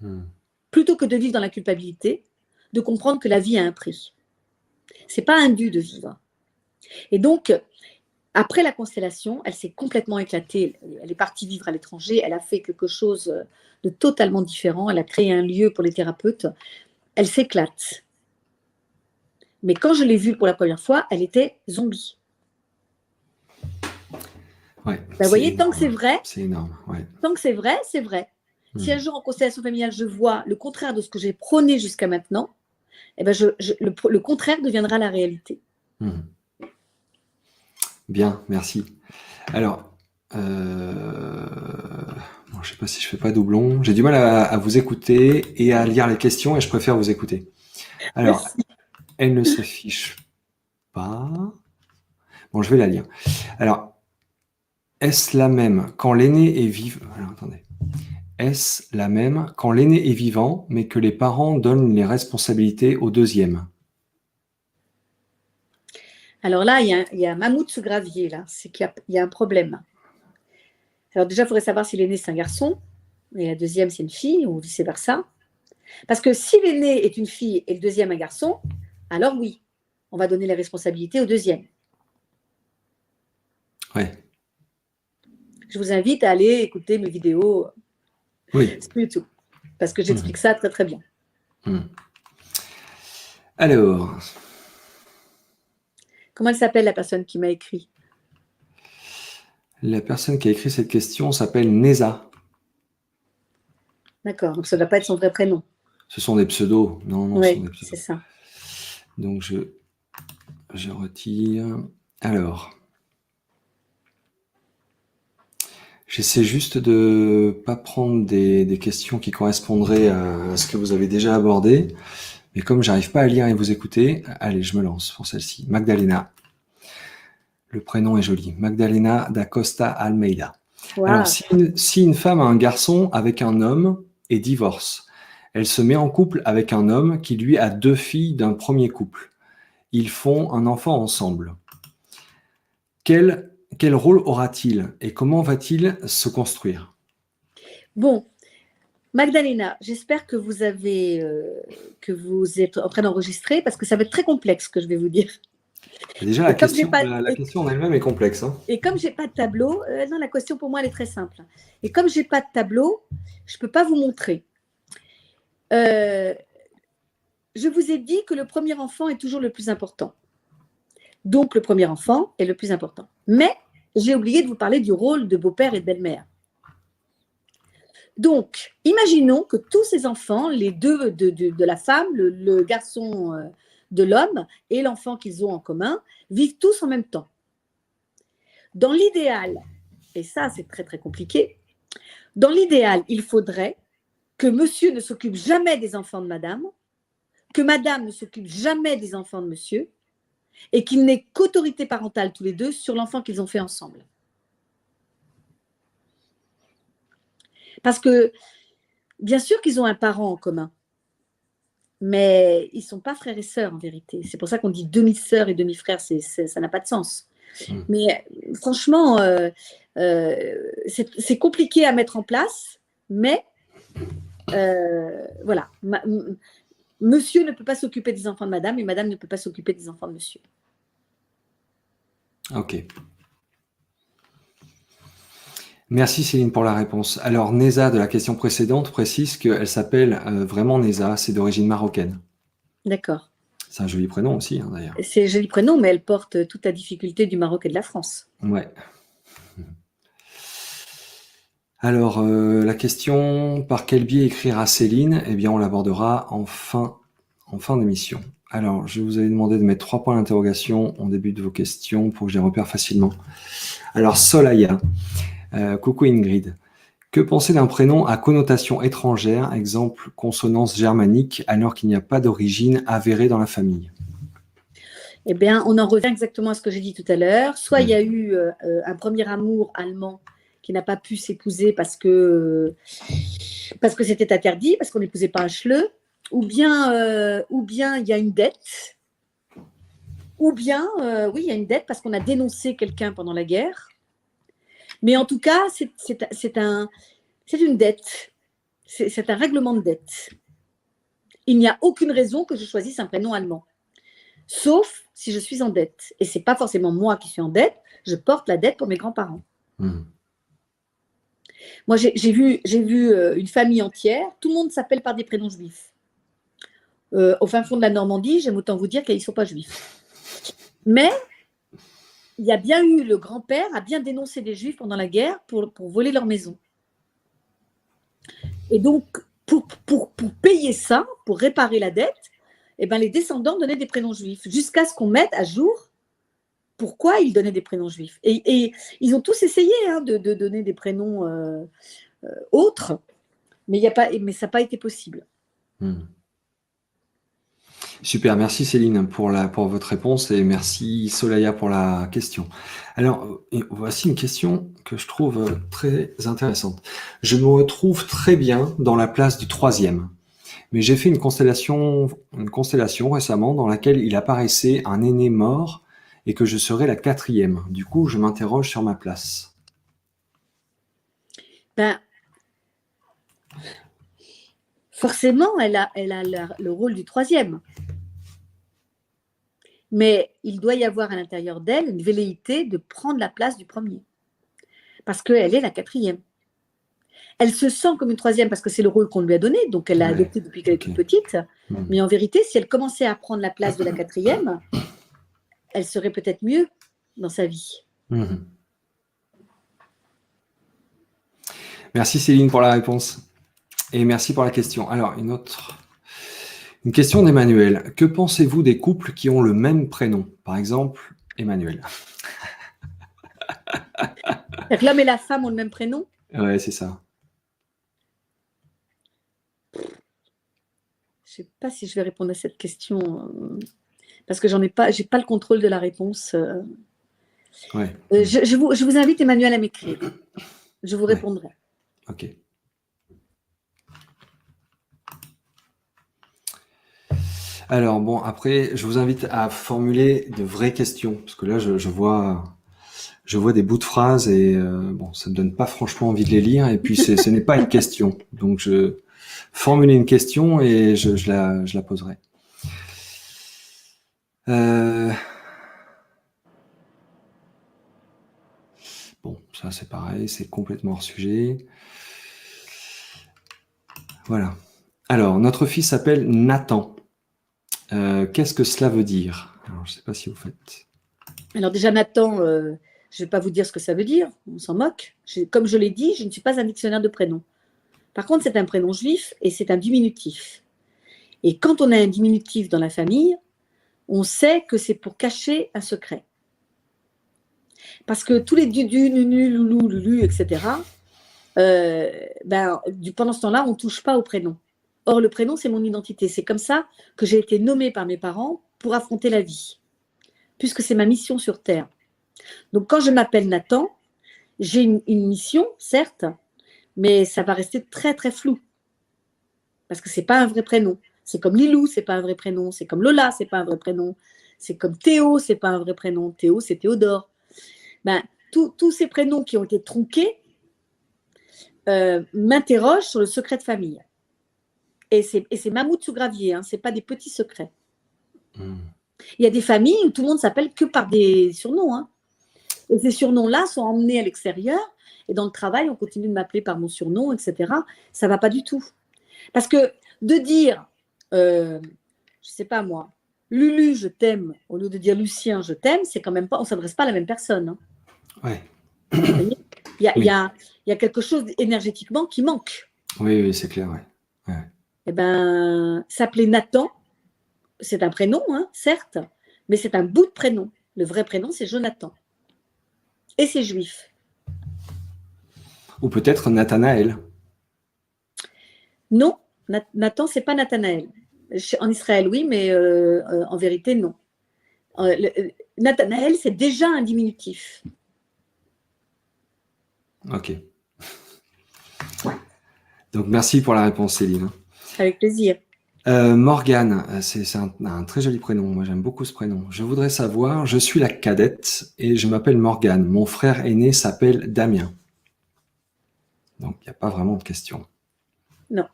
Hmm. Plutôt que de vivre dans la culpabilité, de comprendre que la vie a un prix. C'est pas un dû de vivre. Et donc, après la constellation, elle s'est complètement éclatée. Elle est partie vivre à l'étranger. Elle a fait quelque chose de totalement différent. Elle a créé un lieu pour les thérapeutes. Elle s'éclate. Mais quand je l'ai vue pour la première fois, elle était zombie. Ouais, Vous c'est voyez, tant que c'est énorme, vrai, c'est énorme, ouais. tant que c'est vrai, c'est vrai. Si un Hmm. jour en constellation familiale, je vois le contraire de ce que j'ai prôné jusqu'à maintenant, eh ben le contraire deviendra la réalité. Hmm. Bien, merci. Alors, euh... bon, je sais pas si je fais pas doublon. J'ai du mal à vous écouter et à lire les questions et je préfère vous écouter. Alors, Merci. elle ne s'affiche pas. Bon, je vais la lire. Alors, est-ce la même quand l'aîné est vivant? Alors, attendez. est-ce la même quand l'aîné est vivant, mais que les parents donnent les responsabilités au deuxième? Alors là, il y a un mammouth sous gravier, là. C'est qu'il y a un problème. Alors déjà, il faudrait savoir si l'aîné, c'est un garçon, et la deuxième, c'est une fille, ou vice-versa. Parce que si l'aîné est une fille et le deuxième un garçon, alors oui, on va donner les responsabilités au deuxième. Ouais. Je vous invite à aller écouter mes vidéos Oui. sur YouTube, parce que j'explique ça très très bien. Alors, Comment elle s'appelle la personne qui m'a écrit? la personne qui a écrit cette question s'appelle Neza. D'accord, donc ça ne doit pas être son vrai prénom. Ce sont des pseudos. Non, ce sont Oui, des pseudos. c'est ça. Donc, je retire. Alors, j'essaie juste de ne pas prendre des questions qui correspondraient à ce que vous avez déjà abordé. Mais comme j'arrive pas à lire et vous écouter, allez, je me lance pour celle-ci. Magdalena. Le prénom est joli. Magdalena da Costa Almeida. Wow. Alors, si une femme a un garçon avec un homme et divorce, elle se met en couple avec un homme qui lui a 2 filles d'un premier couple. Ils font un enfant ensemble. Quel rôle aura-t-il et comment va-t-il se construire? Bon, Magdalena, j'espère que vous êtes en train d'enregistrer parce que ça va être très complexe ce que je vais vous dire. Déjà, la question en elle-même est complexe. Hein. Et comme j'ai pas de tableau, non, la question pour moi elle est très simple. Et comme j'ai pas de tableau, je peux pas vous montrer. Je vous ai dit que le premier enfant est toujours le plus important. Donc le premier enfant est le plus important. Mais j'ai oublié de vous parler du rôle de beau-père et de belle-mère. Donc, imaginons que tous ces enfants, les deux de la femme, le garçon de l'homme et l'enfant qu'ils ont en commun, vivent tous en même temps. Dans l'idéal, et ça c'est très très compliqué, dans l'idéal, il faudrait que monsieur ne s'occupe jamais des enfants de madame, que madame ne s'occupe jamais des enfants de monsieur, et qu'ils n'aient qu'autorité parentale tous les deux sur l'enfant qu'ils ont fait ensemble. Parce que, bien sûr qu'ils ont un parent en commun, mais ils ne sont pas frères et sœurs en vérité. C'est pour ça qu'on dit demi-sœur et demi-frère, ça n'a pas de sens. Mais franchement, c'est compliqué à mettre en place, mais voilà. Monsieur ne peut pas s'occuper des enfants de madame et madame ne peut pas s'occuper des enfants de monsieur. Ok. Merci Céline pour la réponse. Alors Neza de la question précédente précise qu'elle s'appelle vraiment Neza, c'est d'origine marocaine. D'accord. C'est un joli prénom aussi hein, d'ailleurs. C'est un joli prénom, mais elle porte toute la difficulté du Maroc et de la France. Ouais. Alors la question par quel biais écrire à Céline, eh bien on l'abordera en fin d'émission. Alors je vous avais demandé de mettre 3 points d'interrogation en début de vos questions pour que je les repère facilement. Alors Solaya. Coucou Ingrid. Que penser d'un prénom à connotation étrangère, exemple consonance germanique, alors qu'il n'y a pas d'origine avérée dans la famille? Eh bien, on en revient exactement à ce que j'ai dit tout à l'heure. Soit il y a eu un premier amour allemand qui n'a pas pu s'épouser parce que c'était interdit, parce qu'on n'épousait pas un schleu, ou bien il y a une dette, ou bien, oui, il y a une dette parce qu'on a dénoncé quelqu'un pendant la guerre. Mais en tout cas, c'est une dette. C'est un règlement de dette. Il n'y a aucune raison que je choisisse un prénom allemand. Sauf si je suis en dette. Et ce n'est pas forcément moi qui suis en dette, je porte la dette pour mes grands-parents. Moi, j'ai vu une famille entière, tout le monde s'appelle par des prénoms juifs. Au fin fond de la Normandie, j'aime autant vous dire qu'ils ne sont pas juifs. Mais il y a bien eu, le grand-père a bien dénoncé des juifs pendant la guerre pour voler leur maison. Et donc, pour payer ça, pour réparer la dette, eh ben, les descendants donnaient des prénoms juifs, jusqu'à ce qu'on mette à jour pourquoi ils donnaient des prénoms juifs. Et ils ont tous essayé hein, de donner des prénoms autres, mais ça n'a pas été possible. Super, merci Céline pour votre réponse et merci Solaya pour la question. Alors, voici une question que je trouve très intéressante. Je me retrouve très bien dans la place du troisième, mais j'ai fait une constellation récemment dans laquelle il apparaissait un aîné mort et que je serais la quatrième. Du coup, je m'interroge sur ma place. Ben, forcément, elle a le rôle du troisième. Mais il doit y avoir à l'intérieur d'elle une velléité de prendre la place du premier. Parce qu'elle est la quatrième. Elle se sent comme une troisième parce que c'est le rôle qu'on lui a donné, donc elle l'a adopté depuis qu'elle est toute petite. Mais en vérité, si elle commençait à prendre la place de la quatrième, elle serait peut-être mieux dans sa vie. Merci Céline pour la réponse. Et merci pour la question. Alors, une question d'Emmanuel. Que pensez-vous des couples qui ont le même prénom? Par exemple, Emmanuel. L'homme et la femme ont le même prénom? Ouais, c'est ça. Je ne sais pas si je vais répondre à cette question parce que j'ai pas le contrôle de la réponse. Ouais. Je vous invite, Emmanuel, à m'écrire. Je vous répondrai. Ok. Alors, bon, après, je vous invite à formuler de vraies questions, parce que là, je vois des bouts de phrases et bon, ça me donne pas franchement envie de les lire, et puis ce n'est pas une question. Donc, je formuler une question et je la poserai. Bon, ça c'est pareil, c'est complètement hors sujet. Voilà. Alors, notre fils s'appelle Nathan. Qu'est-ce que cela veut dire? Alors, je ne sais pas si vous faites. Alors déjà, Nathan, je ne vais pas vous dire ce que ça veut dire, on s'en moque. Comme je l'ai dit, je ne suis pas un dictionnaire de prénoms. Par contre, c'est un prénom juif et c'est un diminutif. Et quand on a un diminutif dans la famille, on sait que c'est pour cacher un secret. Parce que tous les dudu, nunu, loulou, lulu, etc., pendant ce temps-là, on ne touche pas au prénom. Or, le prénom, c'est mon identité. C'est comme ça que j'ai été nommée par mes parents pour affronter la vie, puisque c'est ma mission sur Terre. Donc, quand je m'appelle Nathan, j'ai une mission, certes, mais ça va rester très, très flou. Parce que ce n'est pas un vrai prénom. C'est comme Lilou, ce n'est pas un vrai prénom. C'est comme Lola, ce n'est pas un vrai prénom. C'est comme Théo, ce n'est pas un vrai prénom. Théo, c'est Théodore. Tous ces prénoms qui ont été tronqués m'interrogent sur le secret de famille. Et c'est mammouth sous gravier, ce n'est pas des petits secrets. Il y a des familles où tout le monde s'appelle que par des surnoms. Et ces surnoms-là sont emmenés à l'extérieur. Et dans le travail, on continue de m'appeler par mon surnom, etc. Ça ne va pas du tout. Parce que de dire, je ne sais pas moi, Lulu, je t'aime, au lieu de dire Lucien, je t'aime, c'est quand même pas, on ne s'adresse pas à la même personne. Ouais. Vous voyez, il y a quelque chose énergétiquement qui manque. Oui, c'est clair, ouais. Eh bien, s'appeler Nathan, c'est un prénom, certes, mais c'est un bout de prénom. Le vrai prénom, c'est Jonathan. Et c'est juif. Ou peut-être Nathanaël. Non, Nathan, c'est pas Nathanaël. En Israël, oui, mais en vérité, non. Nathanaël, c'est déjà un diminutif. Ok. Donc, merci pour la réponse, Céline. Avec plaisir. Morgane, c'est un très joli prénom. Moi, j'aime beaucoup ce prénom. Je voudrais savoir, je suis la cadette et je m'appelle Morgane. Mon frère aîné s'appelle Damien. Donc, il n'y a pas vraiment de question. Non.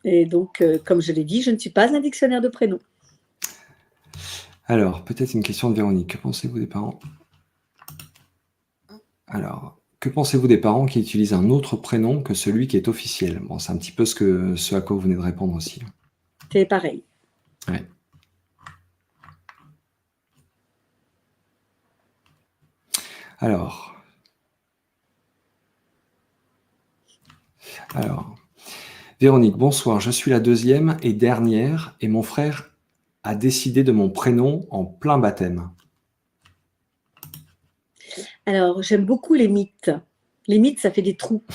Et donc, comme je l'ai dit, je ne suis pas un dictionnaire de prénoms. Alors, peut-être une question de Véronique. Que pensez-vous des parents? Alors, que pensez-vous des parents qui utilisent un autre prénom que celui qui est officiel? Bon, c'est un petit peu ce à quoi vous venez de répondre aussi. C'est pareil. Ouais. Alors, Véronique, bonsoir. Je suis la deuxième et dernière et mon frère a décidé de mon prénom en plein baptême. Alors, j'aime beaucoup les mythes. Les mythes, ça fait des trous.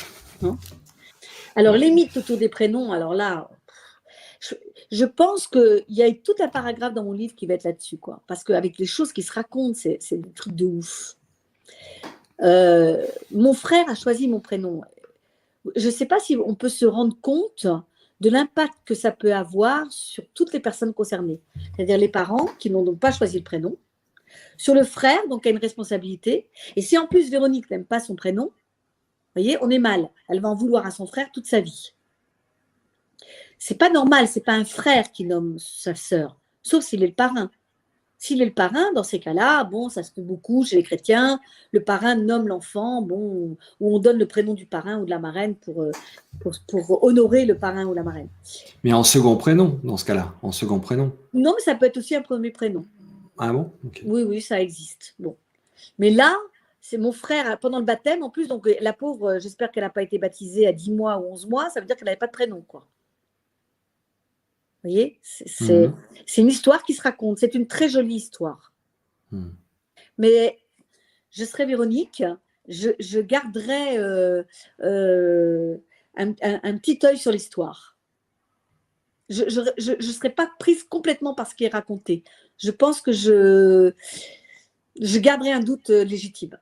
Alors, les mythes autour des prénoms, alors là, Je pense qu'il y a tout un paragraphe dans mon livre qui va être là-dessus, quoi. Parce qu'avec les choses qui se racontent, c'est des trucs de ouf. Mon frère a choisi mon prénom. Je ne sais pas si on peut se rendre compte de l'impact que ça peut avoir sur toutes les personnes concernées. C'est-à-dire les parents qui n'ont donc pas choisi le prénom, sur le frère, donc qui a une responsabilité. Et si en plus Véronique n'aime pas son prénom, vous voyez, on est mal. Elle va en vouloir à son frère toute sa vie. C'est pas normal, c'est pas un frère qui nomme sa sœur, sauf s'il est le parrain. S'il est le parrain, dans ces cas-là, bon, ça se fait beaucoup chez les chrétiens, le parrain nomme l'enfant, bon, ou on donne le prénom du parrain ou de la marraine pour honorer le parrain ou la marraine. Mais en second prénom, dans ce cas-là, en second prénom. Non, mais ça peut être aussi un premier prénom. Ah bon? Okay. Oui, oui, ça existe. Bon. Mais là, c'est mon frère, pendant le baptême, en plus, donc la pauvre, j'espère qu'elle n'a pas été baptisée à 10 mois ou 11 mois, ça veut dire qu'elle n'avait pas de prénom, quoi. Vous voyez, c'est une histoire qui se raconte. C'est une très jolie histoire. Mais je serai Véronique, je garderai un petit œil sur l'histoire. Je ne serai pas prise complètement par ce qui est raconté. Je pense que je garderai un doute légitime.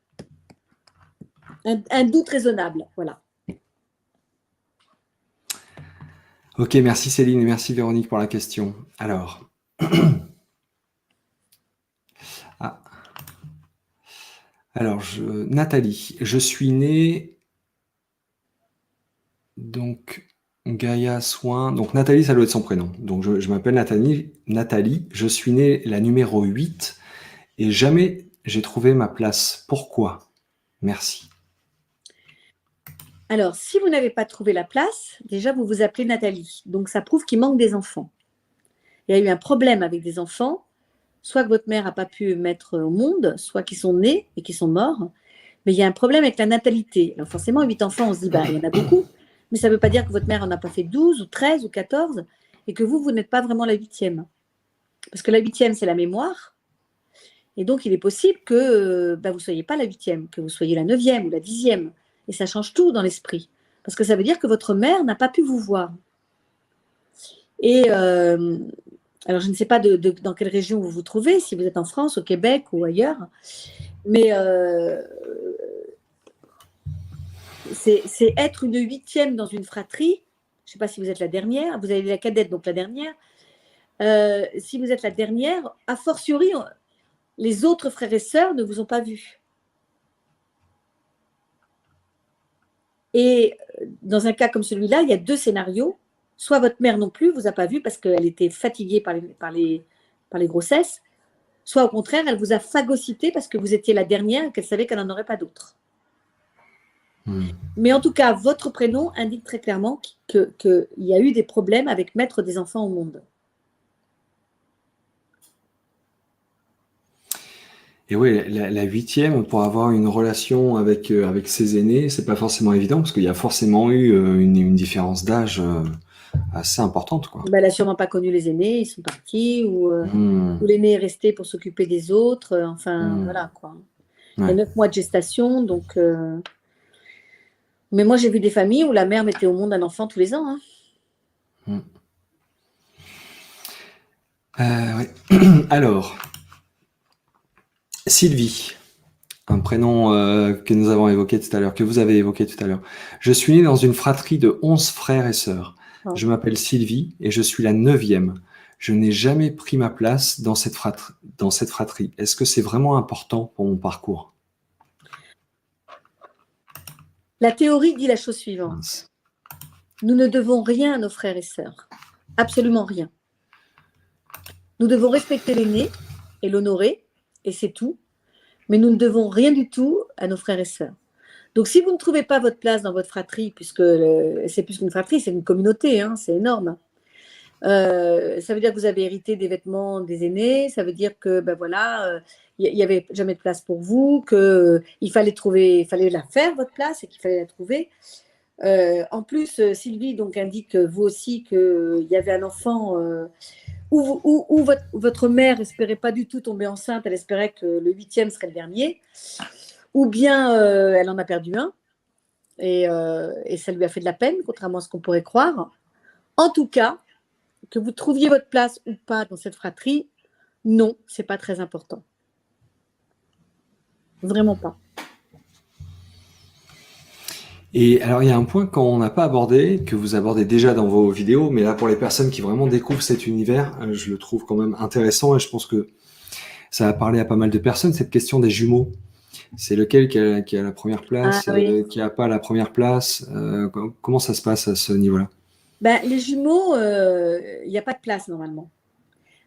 Un doute raisonnable, voilà. Ok, merci Céline et merci Véronique pour la question. Alors, Nathalie, je suis née, donc Gaïa Soin, donc Nathalie, ça doit être son prénom. Donc je m'appelle Nathalie, je suis née la numéro 8 et jamais j'ai trouvé ma place. Pourquoi? Merci. Alors, si vous n'avez pas trouvé la place, déjà, vous vous appelez Nathalie. Donc, ça prouve qu'il manque des enfants. Il y a eu un problème avec des enfants, soit que votre mère n'a pas pu mettre au monde, soit qu'ils sont nés et qu'ils sont morts. Mais il y a un problème avec la natalité. Alors, forcément, 8 enfants, on se dit, bah, il y en a beaucoup. Mais ça ne veut pas dire que votre mère n'en a pas fait 12 ou 13 ou 14 et que vous n'êtes pas vraiment la 8e. Parce que la 8e, c'est la mémoire. Et donc, il est possible que vous ne soyez pas la 8e, que vous soyez la 9e ou la 10e. Et ça change tout dans l'esprit. Parce que ça veut dire que votre mère n'a pas pu vous voir. Et alors, je ne sais pas dans quelle région vous vous trouvez, si vous êtes en France, au Québec ou ailleurs. Mais c'est être une 8e dans une fratrie. Je ne sais pas si vous êtes la dernière. Vous avez la cadette, donc la dernière. Si vous êtes la dernière, a fortiori, les autres frères et sœurs ne vous ont pas vu. Et dans un cas comme celui-là, il y a 2 scénarios. Soit votre mère non plus vous a pas vu parce qu'elle était fatiguée par les grossesses, soit au contraire, elle vous a phagocyté parce que vous étiez la dernière et qu'elle savait qu'elle n'en aurait pas d'autres. Mais en tout cas, votre prénom indique très clairement qu'il y a eu des problèmes avec mettre des enfants au monde. Et oui, la 8e, pour avoir une relation avec ses aînés, c'est pas forcément évident parce qu'il y a forcément eu une différence d'âge assez importante, quoi. Elle n'a sûrement pas connu les aînés, ils sont partis, ou l'aîné est resté pour s'occuper des autres. Voilà, quoi. Ouais. Il y a 9 mois de gestation, donc... Mais moi, j'ai vu des familles où la mère mettait au monde un enfant tous les ans. Ouais. Alors... Sylvie, un prénom que nous avons évoqué tout à l'heure, que vous avez évoqué tout à l'heure. Je suis née dans une fratrie de 11 frères et sœurs. Je m'appelle Sylvie et je suis la 9e. Je n'ai jamais pris ma place dans cette fratrie. Est-ce que c'est vraiment important pour mon parcours? La théorie dit la chose suivante. Nous ne devons rien à nos frères et sœurs. Absolument rien. Nous devons respecter l'aîné et l'honorer. Et c'est tout. Mais nous ne devons rien du tout à nos frères et sœurs. Donc, si vous ne trouvez pas votre place dans votre fratrie, puisque c'est plus qu'une fratrie, c'est une communauté, hein, c'est énorme. Ça veut dire que vous avez hérité des vêtements des aînés, ça veut dire que, il n'y avait jamais de place pour vous, qu'il fallait la faire, votre place, et qu'il fallait la trouver. En plus, Sylvie donc, indique vous aussi qu'il y avait un enfant... où votre mère n'espérait pas du tout tomber enceinte, elle espérait que le 8e serait le dernier, ou bien elle en a perdu un, et ça lui a fait de la peine, contrairement à ce qu'on pourrait croire. En tout cas, que vous trouviez votre place ou pas dans cette fratrie, non, c'est pas très important. Vraiment pas. Et alors, il y a un point qu'on n'a pas abordé, que vous abordez déjà dans vos vidéos, mais là, pour les personnes qui vraiment découvrent cet univers, je le trouve quand même intéressant et je pense que ça a parlé à pas mal de personnes, cette question des jumeaux. C'est lequel qui a la première place, Oui. qui n'a pas la première place, comment ça se passe à ce niveau-là? Ben, les jumeaux, il n'y a pas de place normalement.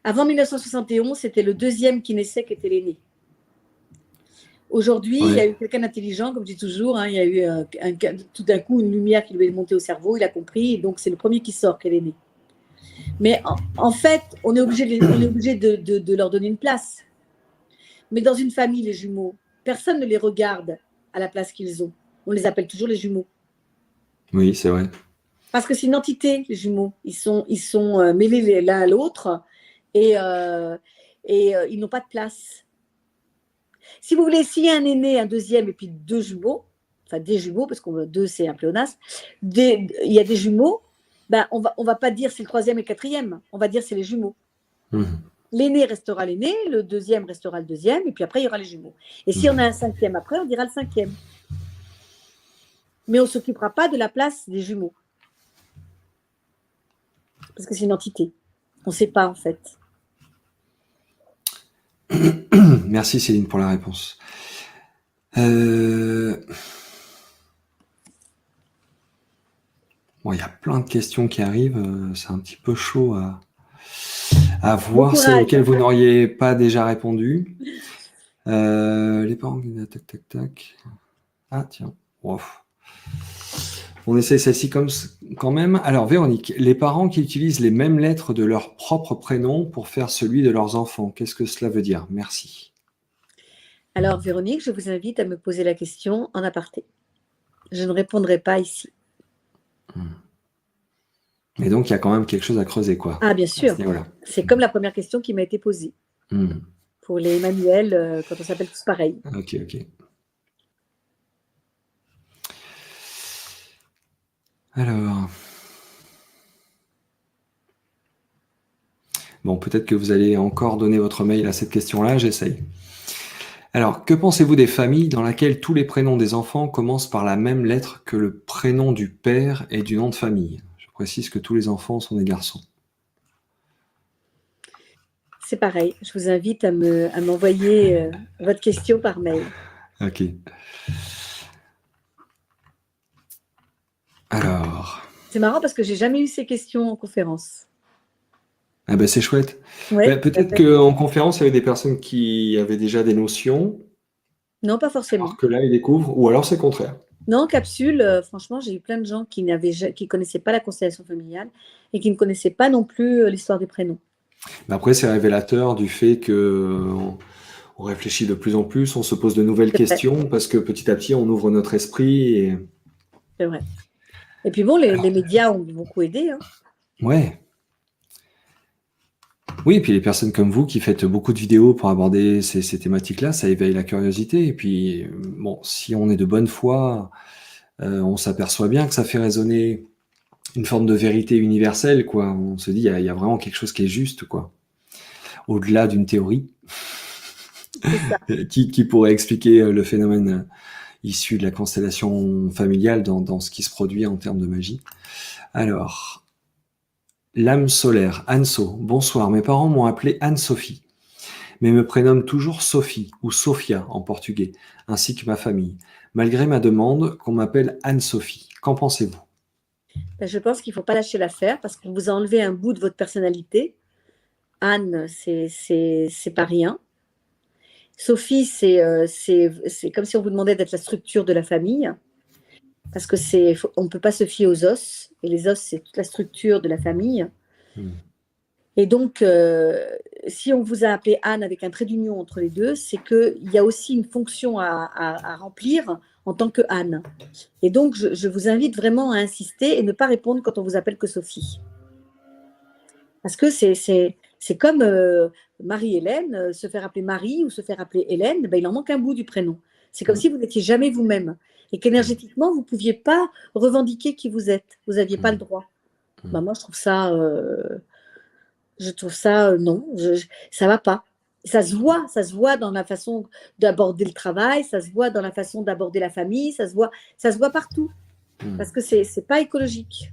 Avant 1971, c'était le deuxième qui naissait qui était l'aîné. Aujourd'hui, il y a eu quelqu'un d'intelligent, comme je dis toujours, hein, il y a eu tout d'un coup une lumière qui lui est montée au cerveau, il a compris, et donc c'est le premier qui sort qui est l'aîné. Mais en fait, on est obligé de leur donner une place. Mais dans une famille, les jumeaux, personne ne les regarde à la place qu'ils ont. On les appelle toujours les jumeaux. Oui, c'est vrai. Parce que c'est une entité, les jumeaux. Ils sont mêlés l'un à l'autre et ils n'ont pas de place. Si vous voulez, s'il y a un aîné, un deuxième et puis deux jumeaux, enfin des jumeaux, parce qu'on deux c'est un pléonasme, il y a des jumeaux, ben on va pas dire c'est le troisième et le quatrième, on va dire c'est les jumeaux. L'aîné restera l'aîné, le deuxième restera le deuxième, et puis après il y aura les jumeaux. Et si on a un cinquième après, on dira le cinquième. Mais on ne s'occupera pas de la place des jumeaux. Parce que c'est une entité. On ne sait pas en fait. Merci Céline pour la réponse. Bon, il y a plein de questions qui arrivent. C'est un petit peu chaud à voir, celles auxquelles vous n'auriez pas déjà répondu. Les parents, tac, tac, tac. Ah, tiens. Wow. On essaie celle-ci quand même. Alors, Véronique, les parents qui utilisent les mêmes lettres de leur propre prénom pour faire celui de leurs enfants, qu'est-ce que cela veut dire? Merci. Alors, Véronique, je vous invite à me poser la question en aparté. Je ne répondrai pas ici. Et donc, il y a quand même quelque chose à creuser, quoi. Ah, bien sûr. C'est comme la première question qui m'a été posée. Pour les manuels, quand on s'appelle tous pareil. Ok. Alors... Bon, peut-être que vous allez encore donner votre mail à cette question-là, j'essaye. Alors, que pensez-vous des familles dans lesquelles tous les prénoms des enfants commencent par la même lettre que le prénom du père et du nom de famille? Je précise que tous les enfants sont des garçons. C'est pareil, je vous invite à m'envoyer votre question par mail. Ok. Alors... C'est marrant parce que j'ai jamais eu ces questions en conférence. Ah ben c'est chouette. Ouais, peut-être qu'en conférence, il y avait des personnes qui avaient déjà des notions. Non, pas forcément. Alors que là, ils découvrent, ou alors c'est le contraire. Non, capsule, franchement, j'ai eu plein de gens qui ne connaissaient pas la constellation familiale et qui ne connaissaient pas non plus l'histoire des prénoms. Mais après, c'est révélateur du fait que on réfléchit de plus en plus, on se pose de nouvelles questions parce que petit à petit, on ouvre notre esprit. C'est vrai. Et puis bon, les médias ont beaucoup aidé. Hein. Ouais. Oui, et puis les personnes comme vous qui faites beaucoup de vidéos pour aborder ces thématiques-là, ça éveille la curiosité. Et puis, bon, si on est de bonne foi, on s'aperçoit bien que ça fait résonner une forme de vérité universelle, quoi. On se dit, il y a vraiment quelque chose qui est juste, quoi. Au-delà d'une théorie qui pourrait expliquer le phénomène issu de la constellation familiale dans ce qui se produit en termes de magie. Alors... L'âme solaire, Anso. Bonsoir, mes parents m'ont appelé Anne-Sophie, mais me prénomment toujours Sophie ou Sofia en portugais, ainsi que ma famille, malgré ma demande qu'on m'appelle Anne-Sophie. Qu'en pensez-vous? Je pense qu'il ne faut pas lâcher l'affaire parce qu'on vous a enlevé un bout de votre personnalité. Anne, c'est pas rien. Sophie, c'est comme si on vous demandait d'être la structure de la famille. Parce que on ne peut pas se fier aux os, et les os, c'est toute la structure de la famille. Et donc, si on vous a appelé Anne avec un trait d'union entre les deux, c'est qu'il y a aussi une fonction à remplir en tant que Anne. Et donc, je vous invite vraiment à insister et ne pas répondre quand on vous appelle que Sophie. Parce que c'est comme Marie-Hélène, se faire appeler Marie ou se faire appeler Hélène, ben, il en manque un bout du prénom. C'est comme si vous n'étiez jamais vous-même. Et qu'énergétiquement, vous ne pouviez pas revendiquer qui vous êtes. Vous n'aviez pas le droit. Ben, moi, je trouve ça Je trouve ça, non, ça va pas. Ça se voit dans la façon d'aborder le travail, ça se voit dans la façon d'aborder la famille, ça se voit partout. Parce que c'est pas écologique.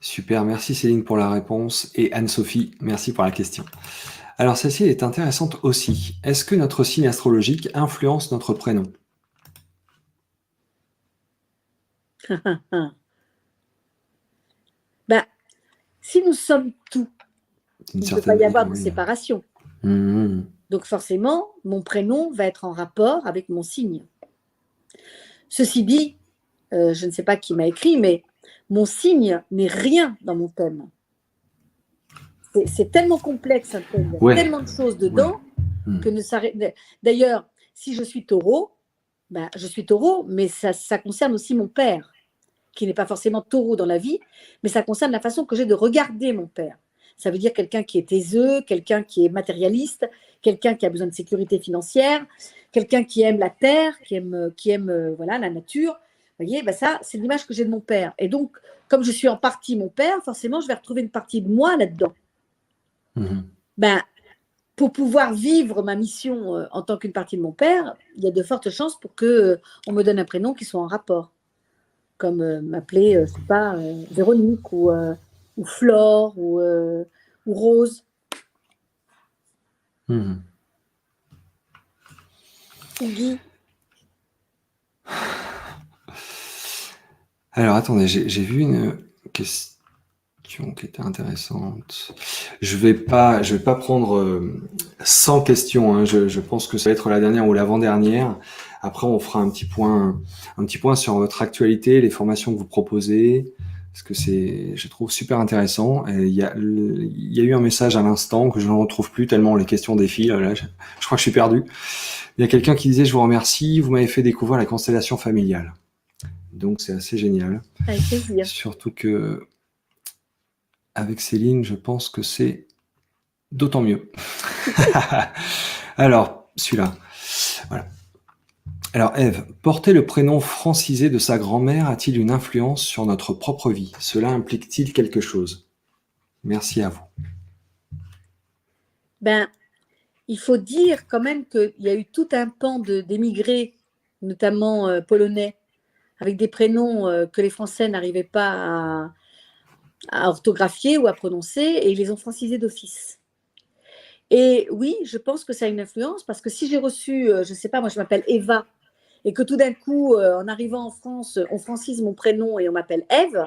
Super, merci Céline pour la réponse et Anne-Sophie, merci pour la question. Alors celle-ci est intéressante aussi. Est-ce que notre signe astrologique influence notre prénom? Ben, si nous sommes tout, Une il ne peut pas y avoir de oui. séparation. Mmh. Donc forcément, mon prénom va être en rapport avec mon signe. Ceci dit, je ne sais pas qui m'a écrit, mais mon signe n'est rien dans mon thème. C'est tellement complexe un thème, il y a tellement de choses dedans que ne s'arrête. D'ailleurs, si je suis taureau, ben, je suis taureau, mais ça concerne aussi mon père, qui n'est pas forcément taureau dans la vie, mais ça concerne la façon que j'ai de regarder mon père. Ça veut dire quelqu'un qui est taiseux, quelqu'un qui est matérialiste, quelqu'un qui a besoin de sécurité financière, quelqu'un qui aime la terre, qui aime voilà, la nature. Vous voyez, ben ça, c'est l'image que j'ai de mon père. Et donc, comme je suis en partie mon père, forcément, je vais retrouver une partie de moi là-dedans. Ben, pour pouvoir vivre ma mission en tant qu'une partie de mon père, il y a de fortes chances pour qu'on me donne un prénom qui soit en rapport. Comme m'appeler, je ne sais pas, Véronique ou Flore ou Rose. Ou Guy. Alors attendez, j'ai vu une question qui était intéressante. Je vais pas prendre 100 questions, hein. Je pense que ça va être la dernière ou l'avant-dernière. Après, on fera un petit point sur votre actualité, les formations que vous proposez, parce que je trouve super intéressant. Et il y a eu un message à l'instant que je ne retrouve plus tellement les questions défilent. Là, je crois que je suis perdu. Il y a quelqu'un qui disait: je vous remercie, vous m'avez fait découvrir la constellation familiale. Donc c'est assez génial. Avec plaisir. Surtout que avec Céline, je pense que c'est d'autant mieux. Alors, celui-là. Voilà. Alors, Ève, porter le prénom francisé de sa grand-mère a-t-il une influence sur notre propre vie? Cela implique-t-il quelque chose? Merci à vous. Ben, il faut dire quand même qu'il y a eu tout un pan d'émigrés, notamment polonais, avec des prénoms que les Français n'arrivaient pas à orthographier ou à prononcer, et ils les ont francisés d'office. Et oui, je pense que ça a une influence, parce que si j'ai reçu, je ne sais pas, moi je m'appelle Eva, et que tout d'un coup, en arrivant en France, on francise mon prénom et on m'appelle Ève.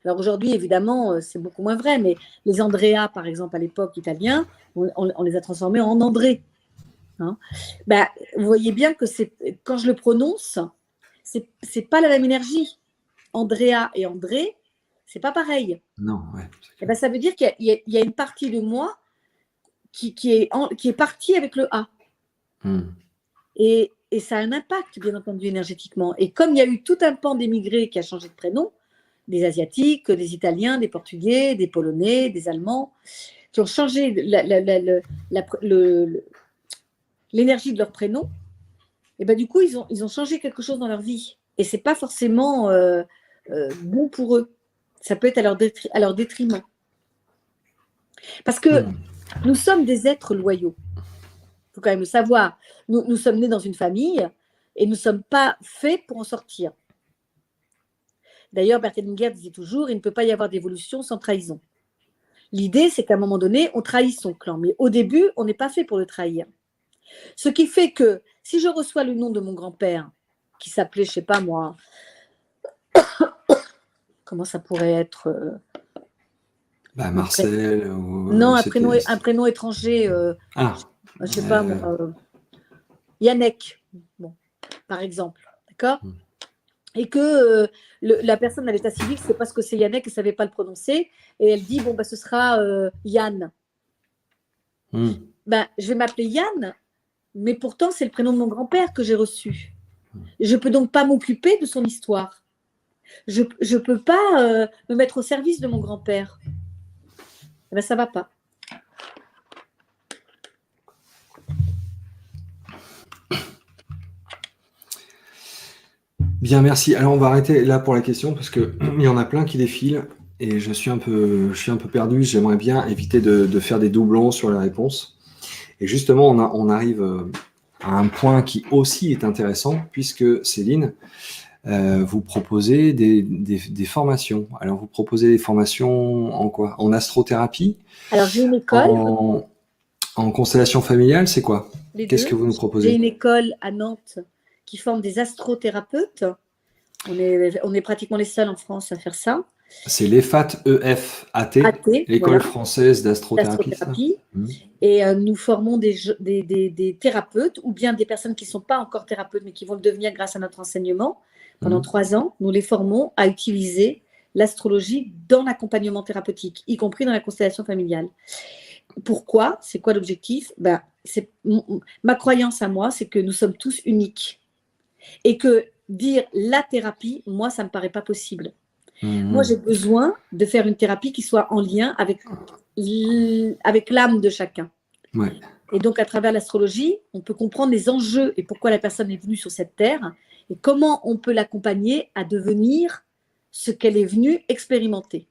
Alors aujourd'hui, évidemment, c'est beaucoup moins vrai, mais les Andrea, par exemple, à l'époque italien, on les a transformés en André. Hein, ben, vous voyez bien que quand je le prononce, c'est pas la même énergie. Andrea et André, c'est pas pareil. Non, ouais. Et ben, ça veut dire qu'il y a une partie de moi qui est partie avec le A. Et ça a un impact, bien entendu, énergétiquement. Et comme il y a eu tout un pan d'émigrés qui a changé de prénom, des Asiatiques, des Italiens, des Portugais, des Polonais, des Allemands, qui ont changé l'énergie de leur prénom, et ben du coup, ils ont changé quelque chose dans leur vie. Et ce n'est pas forcément bon pour eux. Ça peut être à leur détriment. Parce que nous sommes des êtres loyaux. Il faut quand même le savoir. Nous sommes nés dans une famille et nous ne sommes pas faits pour en sortir. D'ailleurs, Bert Hellinger disait toujours, il ne peut pas y avoir d'évolution sans trahison. L'idée, c'est qu'à un moment donné, on trahit son clan. Mais au début, on n'est pas fait pour le trahir. Ce qui fait que si je reçois le nom de mon grand-père, qui s'appelait, je ne sais pas moi, comment ça pourrait être Marcel. Non, un prénom étranger. Je ne sais pas moi. Yannick, bon, par exemple. D'accord. Et que la personne à l'état civil ne sait pas ce que c'est Yannick, elle ne savait pas le prononcer. Et elle dit, bon, bah, ce sera Yann. Ben, je vais m'appeler Yann, mais pourtant, c'est le prénom de mon grand-père que j'ai reçu. Je ne peux donc pas m'occuper de son histoire. Je ne peux pas me mettre au service de mon grand-père. Eh ben, ça ne va pas. Bien, merci. Alors, on va arrêter là pour la question parce qu'il y en a plein qui défilent. et je suis un peu perdu. J'aimerais bien éviter de faire des doublons sur les réponses. Et justement, on arrive à un point qui aussi est intéressant, puisque Céline, vous proposez des formations. Alors, vous proposez des formations en quoi? En astrothérapie? Alors, j'ai une école, En, en constellation familiale, c'est quoi? les Qu'est-ce deux. que vous nous J'ai proposez? une école à Nantes qui forme des astrothérapeutes. On est pratiquement les seuls en France à faire ça. C'est l'EFAT, EFAT, AT, l'École voilà, française d'astrothérapie, c'est ça? l'astrothérapie. Mhm. Et nous formons des thérapeutes ou bien des personnes qui ne sont pas encore thérapeutes mais qui vont le devenir grâce à notre enseignement. Pendant Mhm. 3 ans, nous les formons à utiliser l'astrologie dans l'accompagnement thérapeutique, y compris dans la constellation familiale. Pourquoi? C'est quoi l'objectif? Ma croyance à moi, c'est que nous sommes tous uniques. Et que dire la thérapie, moi, ça ne me paraît pas possible. Moi, j'ai Mhm. besoin de faire une thérapie qui soit en lien avec l'âme de chacun. Ouais. Et donc, à travers l'astrologie, on peut comprendre les enjeux et pourquoi la personne est venue sur cette terre et comment on peut l'accompagner à devenir ce qu'elle est venue expérimenter.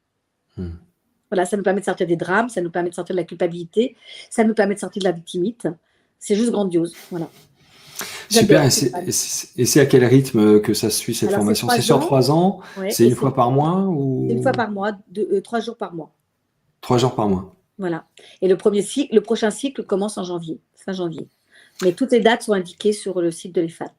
Mhm. Voilà, ça nous permet de sortir des drames, ça nous permet de sortir de la culpabilité, ça nous permet de sortir de la victimite. C'est juste grandiose. Voilà. Super, J'adore. et c'est à quel rythme que ça suit cette Alors, c'est formation? C'est 3 sur ans, 3 ans? ouais, C'est et une fois par mois c'est une fois ou par mois, 3 jours par mois. 3 jours par mois? Voilà. Et le prochain cycle commence en janvier, fin janvier. Mais toutes les dates sont indiquées sur le site de l'EFAT.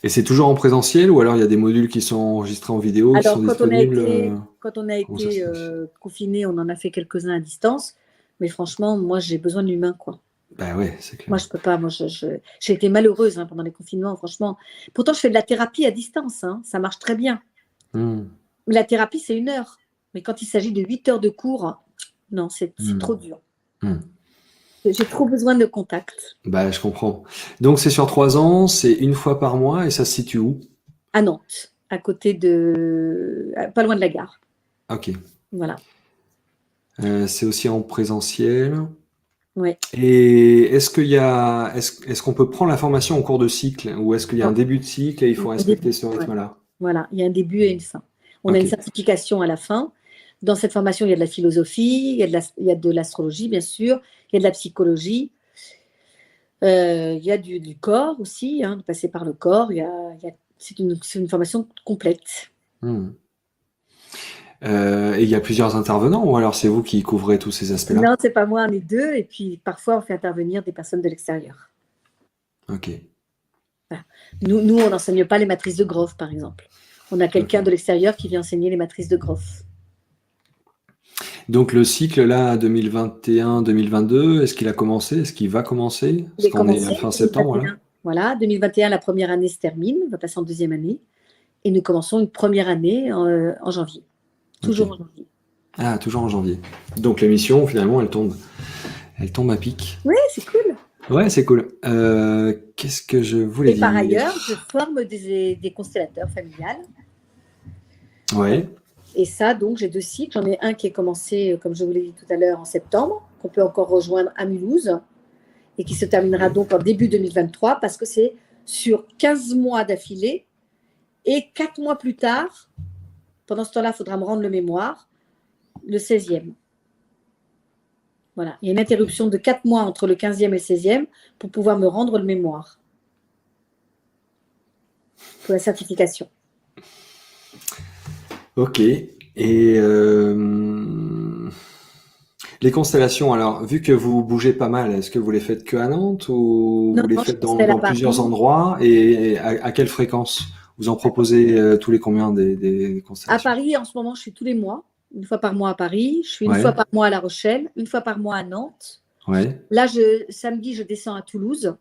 Et c'est toujours en présentiel ou alors il y a des modules qui sont enregistrés en vidéo, qui sont Alors, disponibles? quand on a Comment ça se été passe? confiné, on en a fait quelques-uns à distance. Mais franchement, moi, j'ai besoin de l'humain, quoi. Bah ouais, c'est Moi, clair. je peux pas. Moi, j'ai été malheureuse pendant les confinements, franchement. Pourtant, je fais de la thérapie à distance. Ça marche très bien. Hmm. Mais la thérapie, c'est 1 heure. Mais quand il s'agit de 8 heures de cours, non, c'est trop dur. Hmm. J'ai trop besoin de contact. Bah, je comprends. Donc c'est sur 3 ans, c'est une fois par mois et ça se situe où? À Nantes, pas loin de la gare. Ok. Voilà. C'est aussi en présentiel. Ouais. Et est-ce qu'on peut prendre la formation en cours de cycle ou est-ce qu'il y a un Non, début de cycle et il il y faut a un début. respecter ce Ouais. rythme-là? Voilà, il y a un début et une fin. On a Ok. une certification à la fin. Dans cette formation, il y a de la philosophie, il y a de l'astrologie, bien sûr, il y a de la psychologie, il y a du corps aussi, de passer par le corps. C'est une formation complète. Hmm. Et il y a plusieurs intervenants ou alors c'est vous qui couvrez tous ces aspects-là? Non, c'est pas moi, on est 2. Et puis, parfois, on fait intervenir des personnes de l'extérieur. Ok. Voilà. Nous, on n'enseigne pas les matrices de Groff, par exemple. On a quelqu'un Ok. de l'extérieur qui vient enseigner les matrices de Groff. Donc le cycle là, 2021-2022, est-ce qu'il a commencé? Est-ce qu'il va commencer? Il Parce est qu'on est à commencé fin septembre là. 2021. Voilà, 2021, la première année se termine, on va passer en deuxième année. Et nous commençons une première année en janvier. Ok. Toujours en janvier. Ah, toujours en janvier. Donc l'émission, finalement, elle tombe à pic. Oui, c'est cool. Ouais, c'est cool. Qu'est-ce que je voulais Et par dire? ailleurs, je forme des constellateurs familiales. Ouais. Et ça, donc, j'ai 2 cycles. J'en ai un qui est commencé, comme je vous l'ai dit tout à l'heure, en septembre, qu'on peut encore rejoindre à Mulhouse, et qui se terminera donc en début 2023, parce que c'est sur 15 mois d'affilée, et 4 mois plus tard, pendant ce temps-là, il faudra me rendre le mémoire, le 16e. Voilà, il y a une interruption de 4 mois entre le 15e et le 16e pour pouvoir me rendre le mémoire pour la certification. Ok. Et les constellations, alors, vu que vous bougez pas mal, est-ce que vous les faites que à Nantes ou Non, vous les non, je faites constelle à dans plusieurs Paris. endroits et à quelle fréquence? Vous en proposez tous les combien des À constellations? Paris, en ce moment, je suis tous les mois, 1 fois par mois à Paris. Je suis 1 fois Ouais, par mois à La Rochelle, 1 fois par mois à Nantes. ouais. Là, samedi, je descends à Toulouse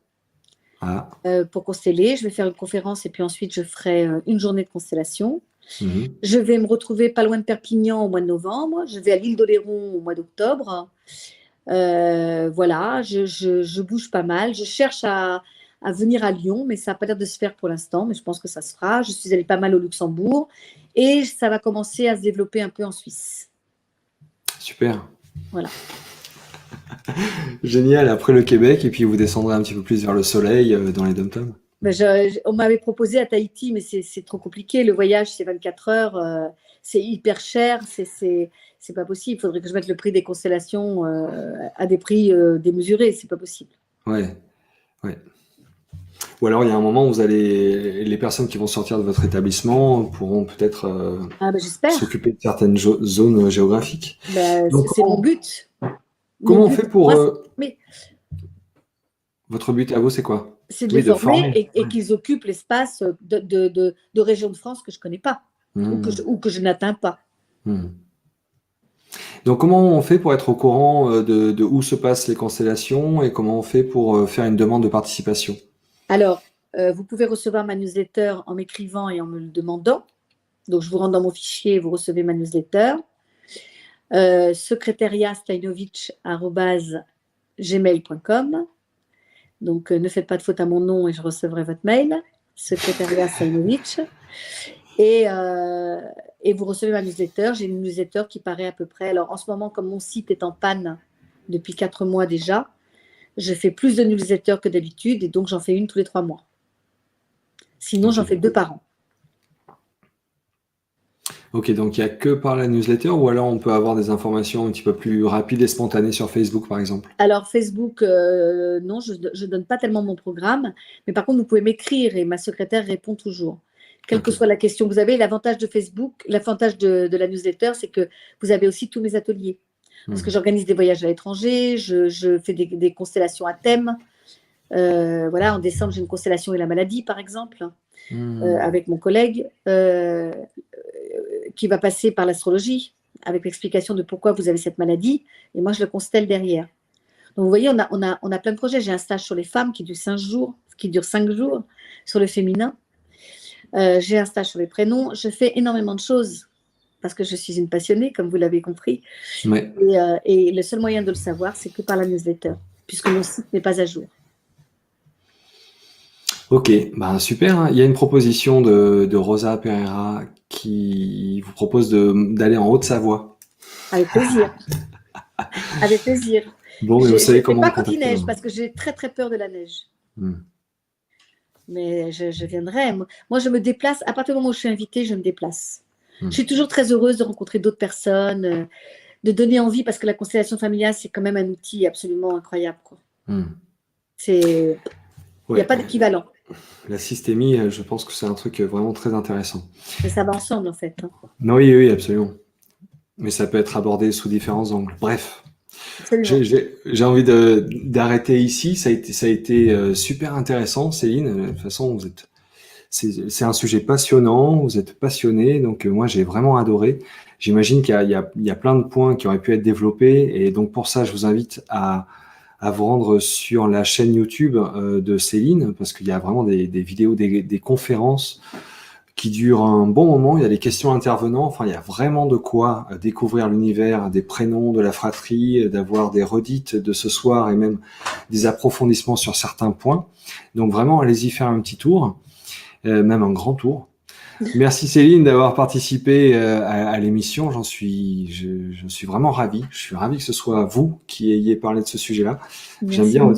Ah. pour consteller. Je vais faire une conférence et puis ensuite, je ferai une journée de constellation. Mhm. Je vais me retrouver pas loin de Perpignan au mois de novembre. Je vais à l'île d'Oléron au mois d'octobre. Voilà, je bouge pas mal. Je cherche à venir à Lyon, mais ça n'a pas l'air de se faire pour l'instant, mais je pense que ça se fera. Je suis allée pas mal au Luxembourg et ça va commencer à se développer un peu en Suisse. Super. Voilà. Génial. Après le Québec et puis vous descendrez un petit peu plus vers le soleil dans les dom-toms. Ben, on m'avait proposé à Tahiti, mais c'est trop compliqué. Le voyage, c'est 24 heures, c'est hyper cher, c'est pas possible. Il faudrait que je mette le prix des constellations à des prix démesurés, c'est pas possible. Ouais, ouais. Ou alors, il y a un moment où les personnes qui vont sortir de votre établissement pourront peut-être Ah ben, j'espère. s'occuper de certaines zones géographiques. Ben, Donc, c'est mon but. Mon comment on but, fait pour... moi, votre but à vous, c'est quoi? c'est de les Oui, de former former. et qu'ils occupent l'espace de régions de France que je ne connais pas ou que je n'atteins pas. Hmm. Donc, comment on fait pour être au courant de où se passent les constellations et comment on fait pour faire une demande de participation? Alors, vous pouvez recevoir ma newsletter en m'écrivant et en me le demandant. Donc, je vous rentre dans mon fichier et vous recevez ma newsletter. secrétariat@gmail.com. Donc, ne faites pas de faute à mon nom et je recevrai votre mail. Secrétariat Stainovitch. Et vous recevez ma newsletter. J'ai une newsletter qui paraît à peu près. Alors, en ce moment, comme mon site est en panne depuis 4 mois déjà, je fais plus de newsletters que d'habitude et donc j'en fais une tous les 3 mois. Sinon, j'en fais 2 par an. Ok, donc il n'y a que par la newsletter ou alors on peut avoir des informations un petit peu plus rapides et spontanées sur Facebook, par exemple? Alors, Facebook, non, je ne donne pas tellement mon programme, mais par contre, vous pouvez m'écrire et ma secrétaire répond toujours. Quelle que soit la question que vous avez, l'avantage de Facebook, l'avantage de la newsletter, c'est que vous avez aussi tous mes ateliers. Parce que j'organise des voyages à l'étranger, je fais des constellations à thème. Voilà, en décembre, j'ai une constellation et la maladie, par exemple, avec mon collègue, qui va passer par l'astrologie, avec l'explication de pourquoi vous avez cette maladie, et moi, je le constelle derrière. Donc, vous voyez, on a plein de projets. J'ai un stage sur les femmes qui dure 5 jours, sur le féminin. J'ai un stage sur les prénoms. Je fais énormément de choses parce que je suis une passionnée, comme vous l'avez compris. Ouais. Et le seul moyen de le savoir, c'est que par la newsletter, puisque mon site n'est pas à jour. Ok, ben super, hein. Il y a une proposition de Rosa Pereira qui vous propose d'aller en Haute-Savoie. Avec plaisir. Avec plaisir. Bon, mais Je vous ne savez fais comment pas me quand il contacter. neige, parce que j'ai très très peur de la neige. Mais je viendrai. Moi, je me déplace. À partir du moment où je suis invitée, je me déplace. Je suis toujours très heureuse de rencontrer d'autres personnes, de donner envie, parce que la constellation familiale, c'est quand même un outil absolument incroyable, quoi. Il n'y a pas d'équivalent. La systémie, je pense que c'est un truc vraiment très intéressant. Mais ça va ensemble, en fait. Oui, oui, absolument. Mais ça peut être abordé sous différents angles. Bref, j'ai envie d'arrêter ici. Ça a été super intéressant, Céline. De toute façon, c'est un sujet passionnant. Vous êtes passionnée, donc moi j'ai vraiment adoré. J'imagine qu'il y a plein de points qui auraient pu être développés, et donc pour ça, je vous invite à vous rendre sur la chaîne YouTube de Céline, parce qu'il y a vraiment des vidéos, des conférences qui durent un bon moment. Il y a des questions intervenants. Enfin, il y a vraiment de quoi découvrir l'univers des prénoms, de la fratrie, d'avoir des redites de ce soir et même des approfondissements sur certains points. Donc vraiment, allez-y faire un petit tour, même un grand tour. Merci Céline d'avoir participé à l'émission. Je suis vraiment ravi. Je suis ravi que ce soit vous qui ayez parlé de ce sujet-là. J'aime bien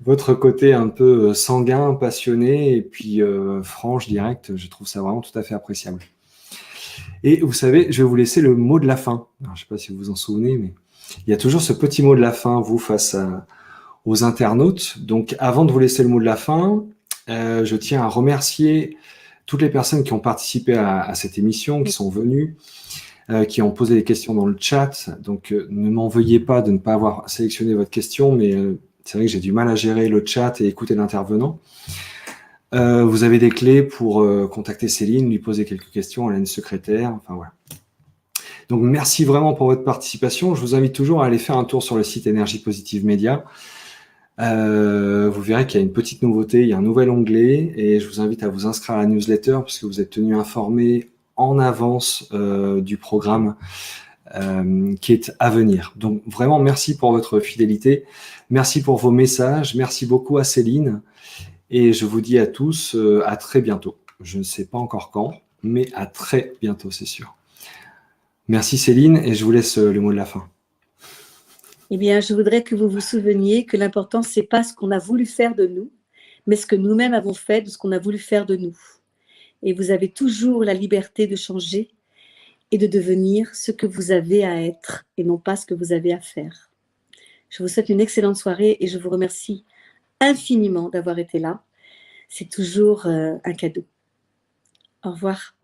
votre côté un peu sanguin, passionné et puis franche, direct. Je trouve ça vraiment tout à fait appréciable. Et vous savez, je vais vous laisser le mot de la fin. Alors, je ne sais pas si vous vous en souvenez, mais il y a toujours ce petit mot de la fin, vous, face aux internautes. Donc, avant de vous laisser le mot de la fin, je tiens à remercier toutes les personnes qui ont participé à cette émission, qui sont venues, qui ont posé des questions dans le chat. Donc, ne m'en veuillez pas de ne pas avoir sélectionné votre question, mais c'est vrai que j'ai du mal à gérer le chat et écouter l'intervenant. Vous avez des clés pour contacter Céline, lui poser quelques questions, elle a une secrétaire, enfin voilà. Donc, merci vraiment pour votre participation. Je vous invite toujours à aller faire un tour sur le site Énergie Positive Média. Vous verrez qu'il y a une petite nouveauté, il y a un nouvel onglet et je vous invite à vous inscrire à la newsletter puisque vous êtes tenu informé en avance du programme qui est à venir. Donc vraiment merci pour votre fidélité, merci pour vos messages, merci beaucoup à Céline et je vous dis à tous à très bientôt. Je ne sais pas encore quand, mais à très bientôt, c'est sûr. Merci Céline et je vous laisse le mot de la fin. Eh bien, je voudrais que vous vous souveniez que l'important, c'est pas ce qu'on a voulu faire de nous, mais ce que nous-mêmes avons fait de ce qu'on a voulu faire de nous. Et vous avez toujours la liberté de changer et de devenir ce que vous avez à être et non pas ce que vous avez à faire. Je vous souhaite une excellente soirée et je vous remercie infiniment d'avoir été là. C'est toujours un cadeau. Au revoir.